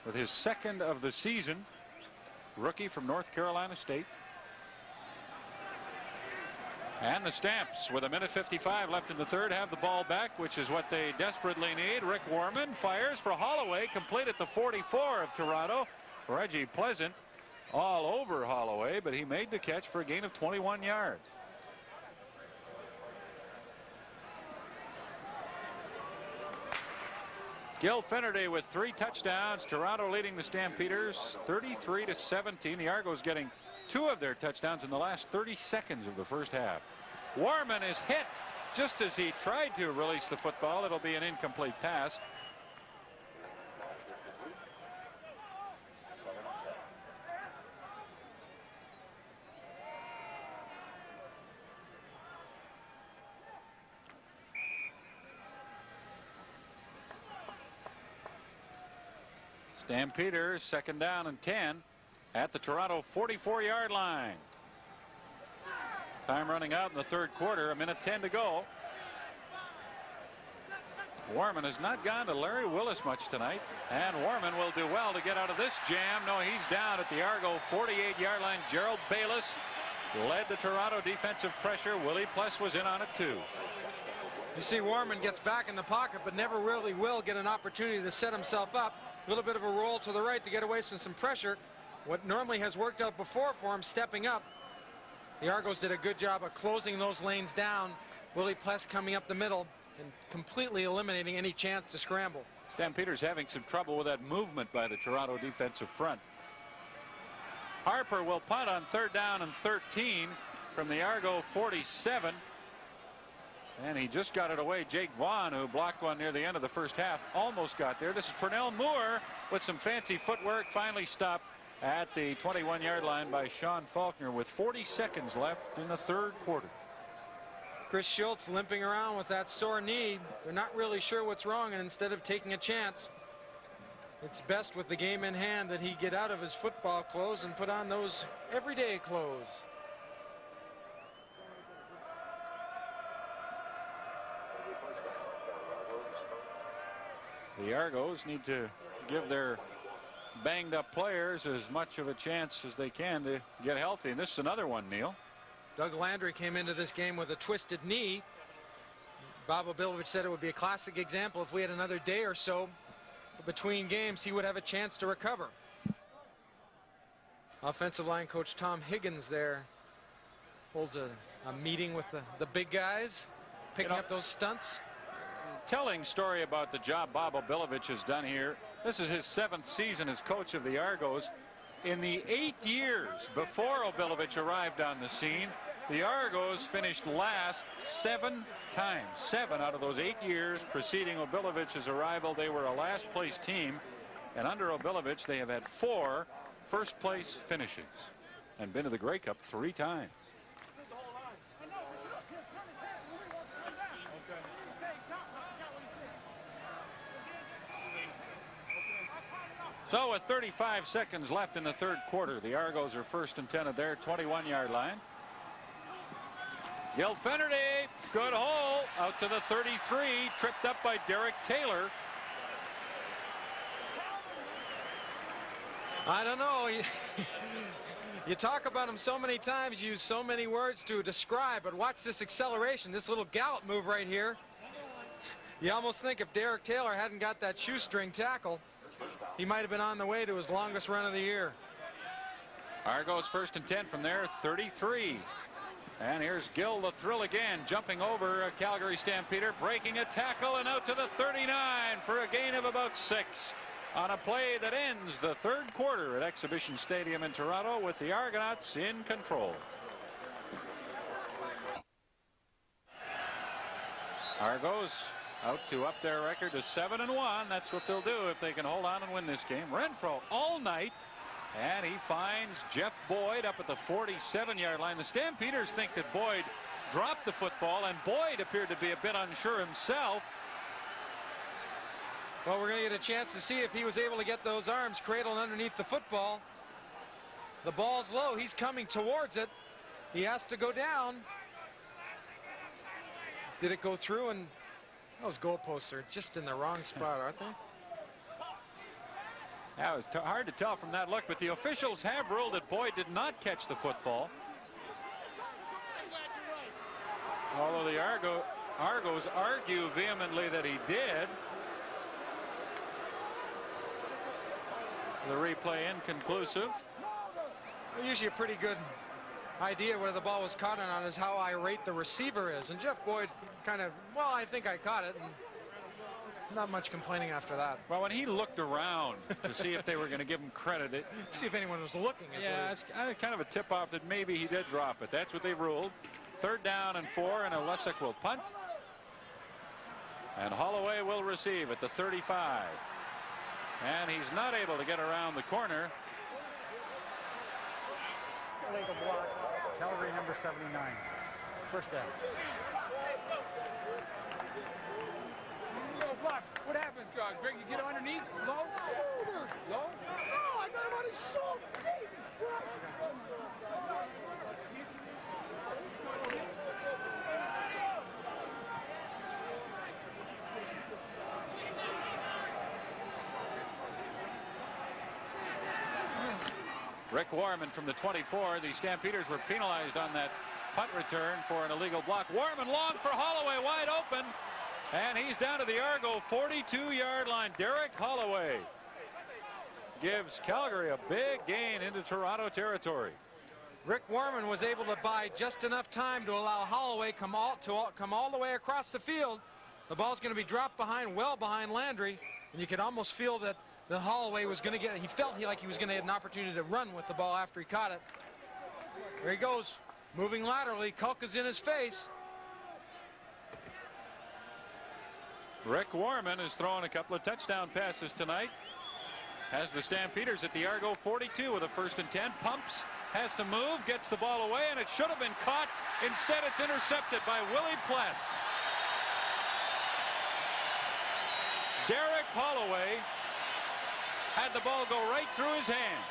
with his 2nd of the season. Rookie from North Carolina State. And the Stamps, with 1:55 left in the 3rd, have the ball back, which is what they desperately need. Rick Warman fires for Holloway, complete at the 44 of Toronto. Reggie Pleasant all over Holloway, but he made the catch for a gain of 21 yards. Gil Finnerty with 3 touchdowns. Toronto leading the Stampeders 33-17. The Argos getting 2 of their touchdowns in the last 30 seconds of the 1st half. Warman is hit just as he tried to release the football. It'll be an incomplete pass. Stampeders 2nd down and 10 at the Toronto 44-yard line. Time running out in the 3rd quarter, 1:10 to go. Warman has not gone to Larry Willis much tonight, and Warman will do well to get out of this jam. No, he's down at the Argo 48-yard line. Gerald Bayless led the Toronto defensive pressure. Willie Pless was in on it too. You see Warman gets back in the pocket, but never really will get an opportunity to set himself up. A little bit of a roll to the right to get away from some pressure. what normally has worked out before for him, stepping up. The Argos did a good job of closing those lanes down. Willie Pless coming up the middle and completely eliminating any chance to scramble. Stampeders having some trouble with that movement by the Toronto defensive front. Harper will punt on 3rd down and 13 from the Argo 47. And he just got it away. Jake Vaughn, who blocked one near the end of the first half, almost got there. This is Pernell Moore with some fancy footwork, finally stopped at the 21-yard line by Sean Faulkner with 40 seconds left in the 3rd quarter. Chris Schultz limping around with that sore knee. They're not really sure what's wrong, and instead of taking a chance, it's best with the game in hand that he get out of his football clothes and put on those everyday clothes. The Argos need to give their banged up players as much of a chance as they can to get healthy. And this is another one, Neil. Doug Landry came into this game with a twisted knee. Bob Obilovich said it would be a classic example if we had another day or so between games, he would have a chance to recover. Offensive line coach Tom Higgins there holds a meeting with the big guys, picking up those stunts. Telling story about the job Bob Obilovich has done here. This is his 7th season as coach of the Argos. In the 8 years before Obilovich arrived on the scene, the Argos finished last 7 times. 7 out of those 8 years preceding Obilovich's arrival, they were a last place team. And under Obilovich, they have had 4 first place finishes and been to the Grey Cup 3 times. So with 35 seconds left in the 3rd quarter, the Argos are 1st and 10 at their 21-yard line. Gil Finnerty, good hole, out to the 33, tripped up by Derek Taylor. I don't know. You talk about him so many times, use so many words to describe, but watch this acceleration, this little gallop move right here. You almost think if Derek Taylor hadn't got that shoestring tackle, he might have been on the way to his longest run of the year. Argos 1st and 10 from their 33. And here's Gill the thrill again, jumping over a Calgary Stampeder, breaking a tackle and out to the 39 for a gain of about 6 on a play that ends the 3rd quarter at Exhibition Stadium in Toronto with the Argonauts in control. Argos out to up their record to 7-1. That's what they'll do if they can hold on and win this game. Renfro all night, and he finds Jeff Boyd up at the 47-yard line. The Stampeders think that Boyd dropped the football, and Boyd appeared to be a bit unsure himself. Well, we're going to get a chance to see if he was able to get those arms cradled underneath the football. The ball's low. He's coming towards it. He has to go down. Did it go through? And those goalposts are just in the wrong spot, aren't they? That was hard to tell from that look, but the officials have ruled that Boyd did not catch the football. Although the Argos argue vehemently that he did. The replay inconclusive. Usually a pretty good idea whether the ball was caught or not is how irate the receiver is. And Jeff Boyd kind of, well, I think I caught it. And not much complaining after that. Well, when he looked around to see if they were going to give him credit. See if anyone was looking. Yeah, it's kind of a tip-off that maybe he did drop it. That's what they've ruled. 3rd down and 4, and Olesic will punt. And Holloway will receive at the 35. And he's not able to get around the corner. Illegal block. Calgary number 79. 1st down. Block. What happened, Greg? You get underneath? Low? Low? No, I got him on his shoulder. Rick Warman from the 24. The Stampeders were penalized on that punt return for an illegal block. Warman long for Holloway, wide open. And he's down to the Argo 42-yard line. Derek Holloway. gives Calgary a big gain into Toronto territory. Rick Warman was able to buy just enough time to allow Holloway come all the way across the field. The ball's going to be dropped well behind Landry, and you could almost feel that Holloway was going to get. He felt like he was going to get an opportunity to run with the ball after he caught it. There he goes, moving laterally. Kulk is in his face. Rick Warman has thrown a couple of touchdown passes tonight. Has the Stampeders at the Argo 42 with a 1st and 10. Pumps, has to move, gets the ball away, and it should have been caught. Instead, it's intercepted by Willie Pless. Derek Holloway had the ball go right through his hands.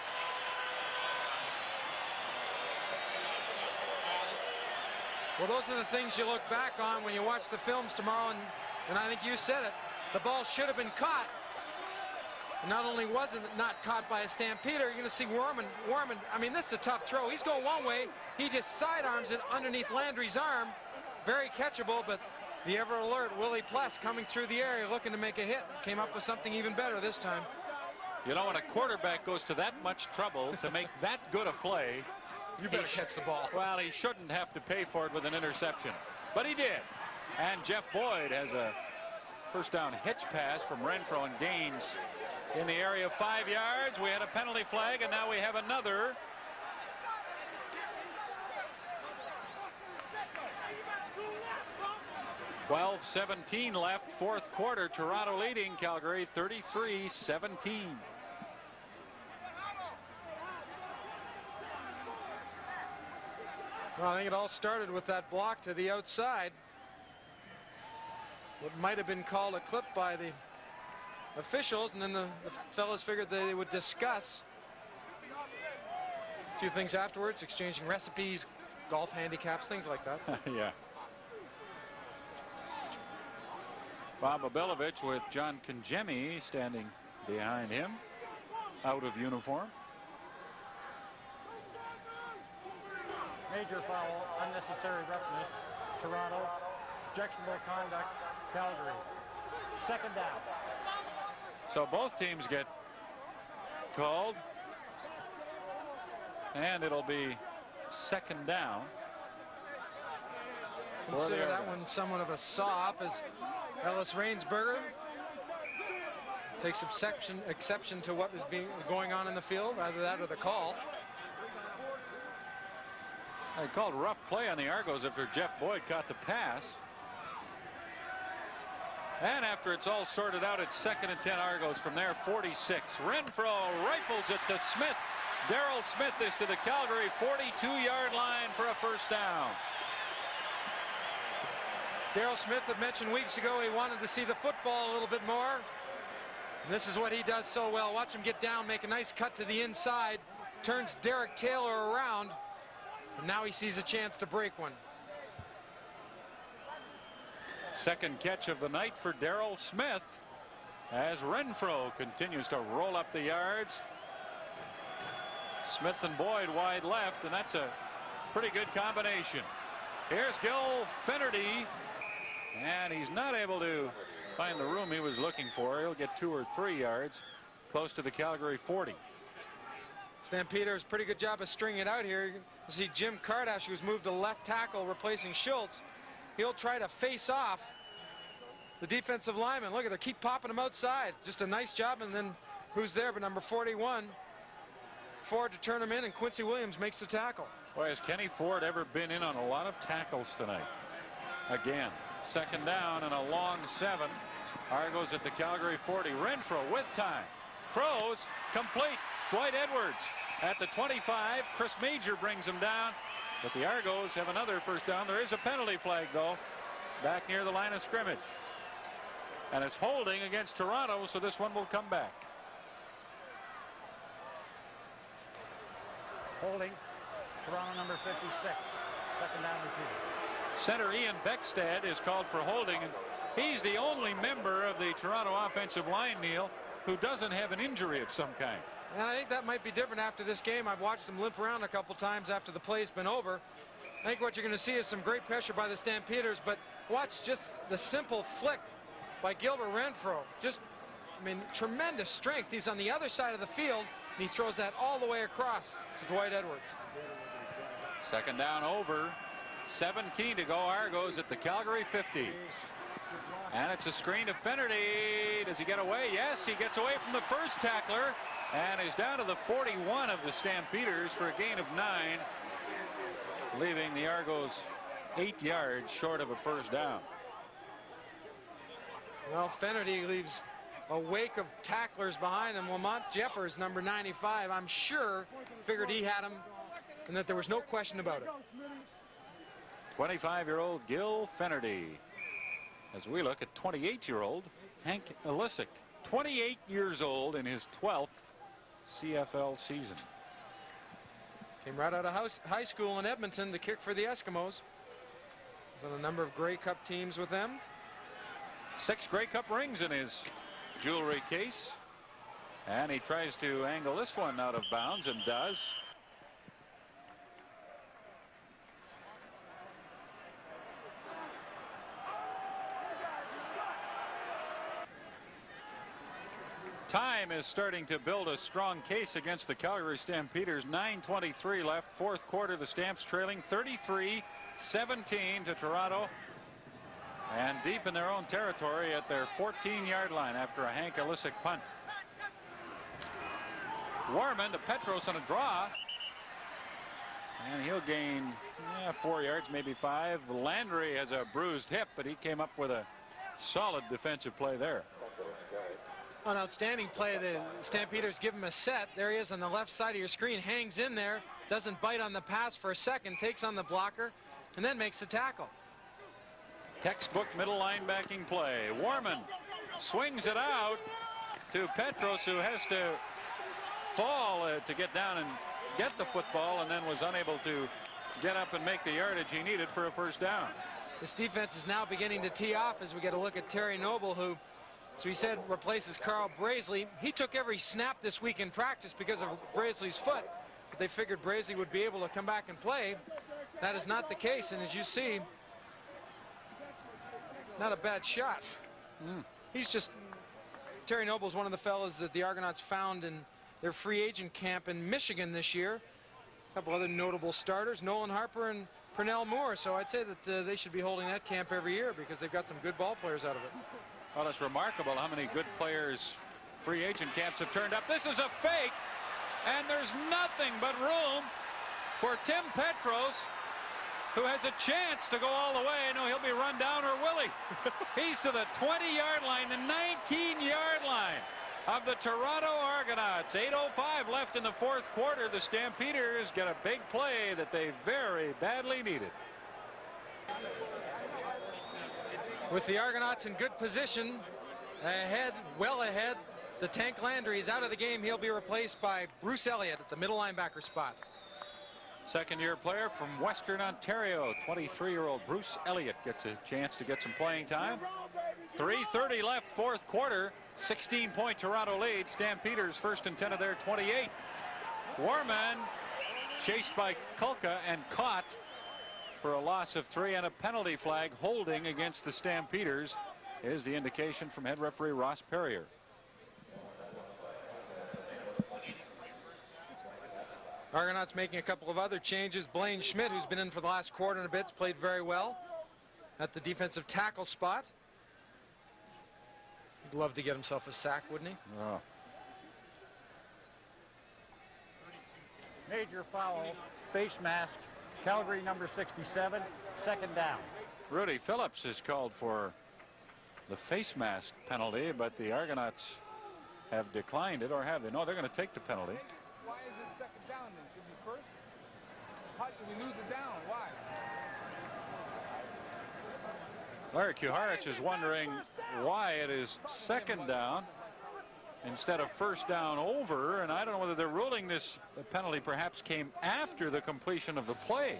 Well, those are the things you look back on when you watch the films tomorrow, and I think you said it. The ball should have been caught. Not only was it not caught by a Stampeder, you're going to see Warman, I mean, this is a tough throw. He's going one way. He just sidearms it underneath Landry's arm. Very catchable, but the ever alert Willie Pless coming through the area looking to make a hit. Came up with something even better this time. You know, when a quarterback goes to that much trouble to make that good a play, you better catch the ball. Well, he shouldn't have to pay for it with an interception, but he did. And Jeff Boyd has a 1st down hitch pass from Renfro and gains in the area of 5 yards. We had a penalty flag, and now we have another. .12:17 left, 4th quarter. Toronto leading Calgary 33-17. Well, I think it all started with that block to the outside. What might have been called a clip by the officials, and then the fellas figured they would discuss a few things afterwards, exchanging recipes, golf handicaps, things like that. Yeah. Bob Abelovich with John Kangemi standing behind him, out of uniform. Major foul, unnecessary roughness, Toronto. Objectionable conduct, Calgary. 2nd down. So both teams get called, and it'll be 2nd down. Consider that one somewhat of a saw-off as Ellis Rainsberger takes exception to what is going on in the field, either that or the call. They called rough play on the Argos after Jeff Boyd caught the pass. And after it's all sorted out, it's 2nd and 10 Argos from there, 46. Renfro rifles it to Smith. Daryl Smith is to the Calgary 42-yard line for a 1st down. Daryl Smith had mentioned weeks ago he wanted to see the football a little bit more. And this is what he does so well. Watch him get down, make a nice cut to the inside, turns Derek Taylor around, and now he sees a chance to break one. 2nd catch of the night for Daryl Smith as Renfro continues to roll up the yards. Smith and Boyd wide left, and that's a pretty good combination. Here's Gil Finnerty, and he's not able to find the room he was looking for. He'll get 2 or 3 yards close to the Calgary 40. Stampeders, pretty good job of stringing it out here. You see Jim Kardash, who's moved to left tackle, replacing Schultz. He'll try to face off the defensive lineman. Look at, they keep popping him outside. Just a nice job, and then who's there but number 41? Ford to turn him in, and Quincy Williams makes the tackle. Boy, has Kenny Ford ever been in on a lot of tackles tonight. Again, 2nd down and a long 7. Argos at the Calgary 40. Renfro with time. Throws complete. Dwight Edwards at the 25. Chris Major brings him down. But the Argos have another 1st down. There is a penalty flag, though, back near the line of scrimmage. And it's holding against Toronto, so this one will come back. Holding, Toronto number 56. 2nd down repeated. Center Ian Beckstad is called for holding, and he's the only member of the Toronto offensive line, Neil, who doesn't have an injury of some kind. And I think that might be different after this game. I've watched him limp around a couple times after the play's been over. I think what you're going to see is some great pressure by the Stampeders, but watch just the simple flick by Gilbert Renfro. Just I mean, tremendous strength. He's on the other side of the field, and he throws that all the way across to Dwight Edwards. Second down over. 17 to go. Argos at the Calgary 50. And it's a screen to Finnerty. Does he get away? Yes, he gets away from the first tackler and is down to the 41 of the Stampeders for a gain of 9, leaving the Argos 8 yards short of a first down. Well, Finnerty leaves a wake of tacklers behind him. Lamont Jeffers, number 95, I'm sure figured he had him and that there was no question about it. 25-year-old Gil Finnerty. As we look at 28-year-old Hank Ilisic, 28 years old in his 12th CFL season. Came right out of high school in Edmonton to kick for the Eskimos. Was on a number of Grey Cup teams with them. 6 Grey Cup rings in his jewelry case. And he tries to angle this one out of bounds and does. Time is starting to build a strong case against the Calgary Stampeders. 9:23 left, fourth quarter. The Stamps trailing 33-17 to Toronto. And deep in their own territory at their 14-yard line after a Hank Ilisic punt. Warman to Petros on a draw. And he'll gain 4 yards, maybe 5. Landry has a bruised hip, but he came up with a solid defensive play there. An outstanding play. The Stampeders give him a set. There he is on the left side of your screen. Hangs in there. Doesn't bite on the pass for a second. Takes on the blocker. And then makes the tackle. Textbook middle linebacking play. Warman swings it out to Petros, who has to fall to get down and get the football, and then was unable to get up and make the yardage he needed for a first down. This defense is now beginning to tee off as we get a look at Terry Noble, who, as we said, replaces Carl Brazeley. He took every snap this week in practice because of Brazeley's foot, but they figured Brazeley would be able to come back and play. That is not the case, and as you see, not a bad shot. He's just, Terry Noble is one of the fellas that the Argonauts found in their free agent camp in Michigan this year. A couple other notable starters, Nolan Harper and Pernell Moore. So I'd say that they should be holding that camp every year because they've got some good ball players out of it. Well, it's remarkable how many good players free agent camps have turned up. This is a fake, and there's nothing but room for Tim Petros, who has a chance to go all the way. No, he'll be run down, or will he? He's to the 20-yard line, the 19-yard line of the Toronto Argonauts. 8:05 left in the fourth quarter. The Stampeders get a big play that they very badly needed. With the Argonauts in good position, ahead, well ahead, the Tank Landry is out of the game. He'll be replaced by Bruce Elliott at the middle linebacker spot. Second-year player from Western Ontario, 23-year-old Bruce Elliott gets a chance to get some playing time. 3:30 left, fourth quarter. 16-point Toronto lead. Stampeders first and 10 of their 28. Warman chased by Kulka and caught for a loss of 3 and a penalty flag. Holding against the Stampeders is the indication from head referee Ross Perrier. Argonauts making a couple of other changes. Blaine Schmidt, who's been in for the last quarter and a bit, played very well at the defensive tackle spot. He'd love to get himself a sack, wouldn't he? Oh. Major foul, face mask, Calgary number 67, second down. Rudy Phillips is called for the face mask penalty, but the Argonauts have declined it, or have they? No, they're going to take the penalty. Why is it second down then? Should be first? How did we lose it down? Why? Larry Kuharich is wondering why it is second down instead of first down over, and I don't know whether they're ruling this penalty perhaps came after the completion of the play.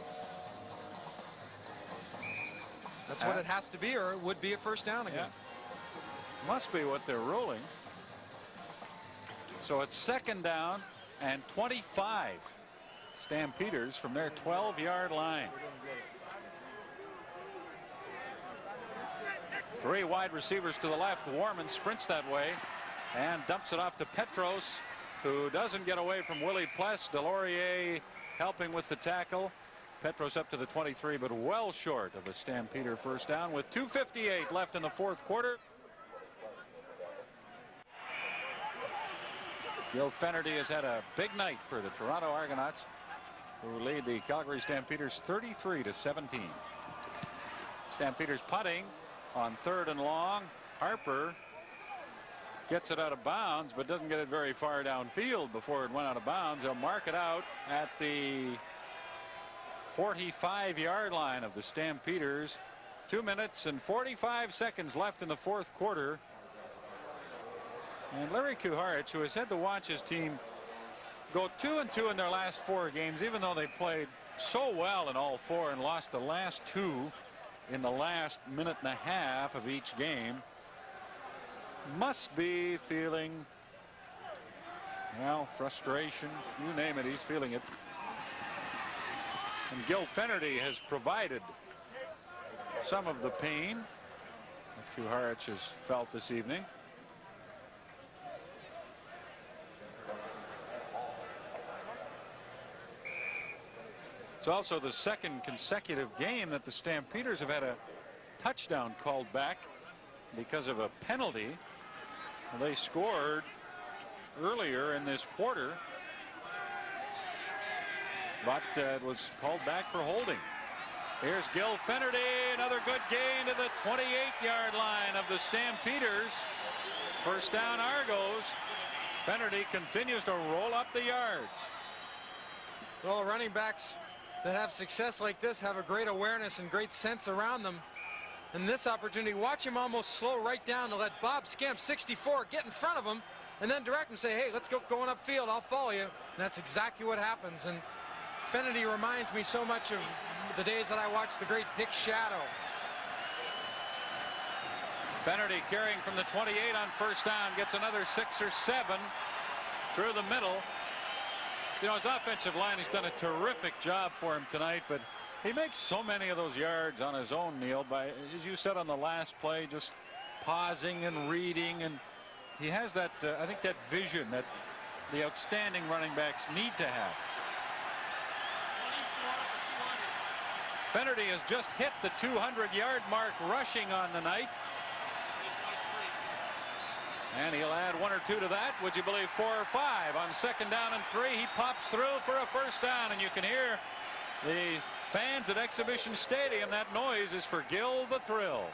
That's what it has to be, or it would be a first down again. Yeah. Must be what they're ruling. So it's second down and 25. Stampeders from their 12-yard line. 3 wide receivers to the left. Warman sprints that way. and dumps it off to Petros, who doesn't get away from Willie Pless. Delorier helping with the tackle. Petros up to the 23, but well short of a Stampeder first down with 2:58 left in the fourth quarter. Gil Fennerty has had a big night for the Toronto Argonauts, who lead the Calgary Stampeders 33-17. Stampeders punting on 3rd and long. Harper gets it out of bounds, but doesn't get it very far downfield before it went out of bounds. They'll mark it out at the 45-yard line of the Stampeders. 2 minutes and 45 seconds left in the fourth quarter. And Larry Kuharich, who has had to watch his team go 2-2 in their last 4 games, even though they played so well in all 4 and lost the last 2 in the last minute and a half of each game, must be feeling, well, frustration, you name it, he's feeling it. And Gil Fennerty has provided some of the pain that Kuharich has felt this evening. It's also the second consecutive game that the Stampeders have had a touchdown called back because of a penalty. They scored earlier in this quarter, but it was called back for holding. Here's Gil Fennerty, another good gain to the 28-yard line of the Stampeders. First down, Argos. Fennerty continues to roll up the yards. Well, running backs that have success like this have a great awareness and great sense around them. And this opportunity, watch him almost slow right down to let Bob Skemp, 64, get in front of him and then direct him, say, hey, let's go going upfield, I'll follow you. And that's exactly what happens. And Fennerty reminds me so much of the days that I watched the great Dick Shadow. Fennerty carrying from the 28 on first down, gets another 6 or 7 through the middle. You know, his offensive line has done a terrific job for him tonight, but he makes so many of those yards on his own, Neil, by, as you said on the last play, just pausing and reading, and he has that, I think, that vision that the outstanding running backs need to have. Fennerty has just hit the 200-yard mark rushing on the night. And he'll add 1 or 2 to that. Would you believe 4 or 5 on second down and 3? He pops through for a first down, and you can hear the fans at Exhibition Stadium. That noise is for Gil the Thrill.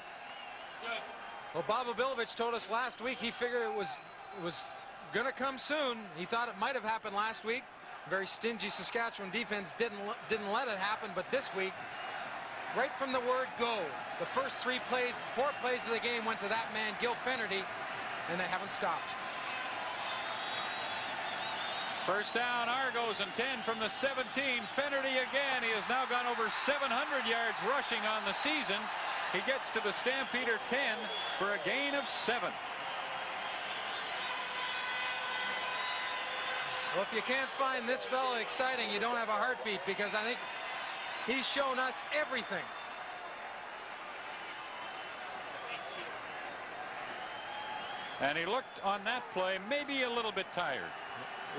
Well, Bob Obilovich told us last week he figured it was going to come soon. He thought it might have happened last week. Very stingy Saskatchewan defense didn't let it happen, but this week, right from the word go, the first 4 plays of the game went to that man, Gil Fennerty, and they haven't stopped. First down, Argos, and 10 from the 17. Fennerty again. He has now gone over 700 yards rushing on the season. He gets to the Stampeder 10 for a gain of 7. Well, if you can't find this fellow exciting, you don't have a heartbeat, because I think he's shown us everything. And he looked on that play maybe a little bit tired.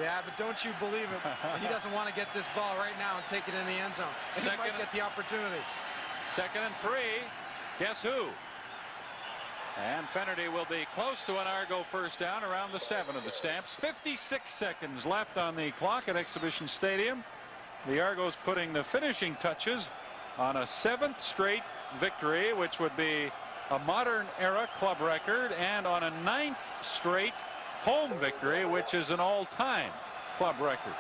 Yeah, but don't you believe it. He doesn't want to get this ball right now and take it in the end zone. And he might get the opportunity. 2nd and 3. Guess who? And Fennerty will be close to an Argo first down around the 7 of the Stamps. 56 seconds left on the clock at Exhibition Stadium. The Argos putting the finishing touches on a 7th straight victory, which would be a modern era club record, and on a 9th straight home victory, which is an all-time club record.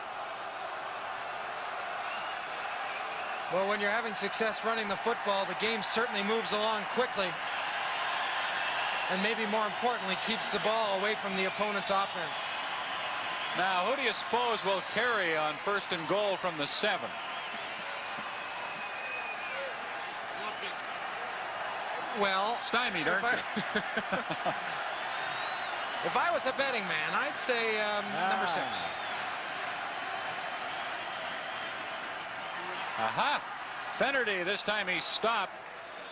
Well, when you're having success running the football, the game certainly moves along quickly, and maybe more importantly, keeps the ball away from the opponent's offense. Now, who do you suppose will carry on 1st and goal from the 7? Well, stymied, aren't you? If I was a betting man, I'd say number 6. Aha! Fennerty, this time he stopped.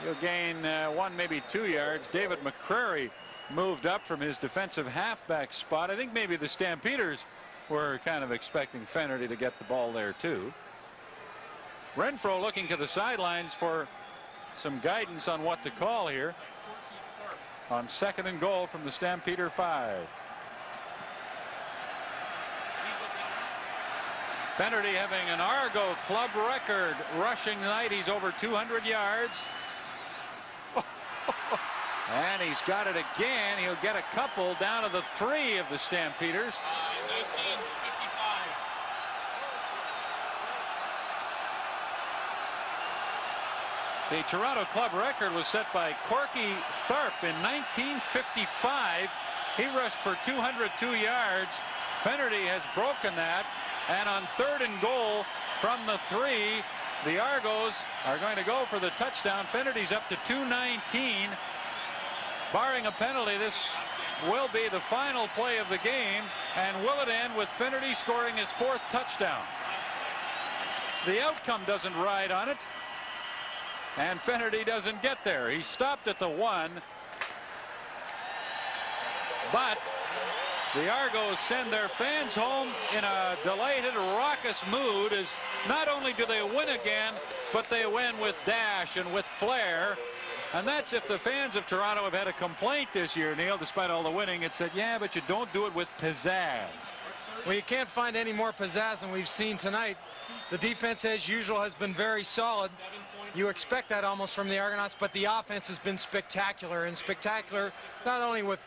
He'll gain 1, maybe 2 yards. David McCrary moved up from his defensive halfback spot. I think maybe the Stampeders were kind of expecting Fennerty to get the ball there too. Renfro looking to the sidelines for some guidance on what to call here on 2nd and goal from the Stampeder 5. Fennerty having an Argo club record rushing night. He's over 200 yards. And he's got it again. He'll get a couple down to the 3 of the Stampeders. 1955. The Toronto club record was set by Corky Tharp in 1955. He rushed for 202 yards. Fennerty has broken that. And on 3rd and goal from the 3, the Argos are going to go for the touchdown. Fennerty's up to 219. Barring a penalty, this will be the final play of the game, and will it end with Fennerty scoring his 4th touchdown. The outcome doesn't ride on it, and Fennerty doesn't get there. He stopped at the 1, but the Argos send their fans home in a delighted, raucous mood, as not only do they win again, but they win with dash and with flair. And that's if the fans of Toronto have had a complaint this year, Neil, despite all the winning. It's that, yeah, but you don't do it with pizzazz. Well, you can't find any more pizzazz than we've seen tonight. The defense, as usual, has been very solid. You expect that almost from the Argonauts, but the offense has been spectacular, and spectacular not only with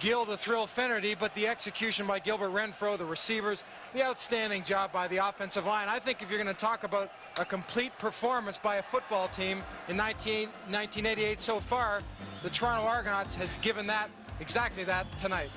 Gil to thrill Fennerty, but the execution by Gilbert Renfro, the receivers, the outstanding job by the offensive line. I think if you're going to talk about a complete performance by a football team in 1988 so far, the Toronto Argonauts has given that exactly that tonight.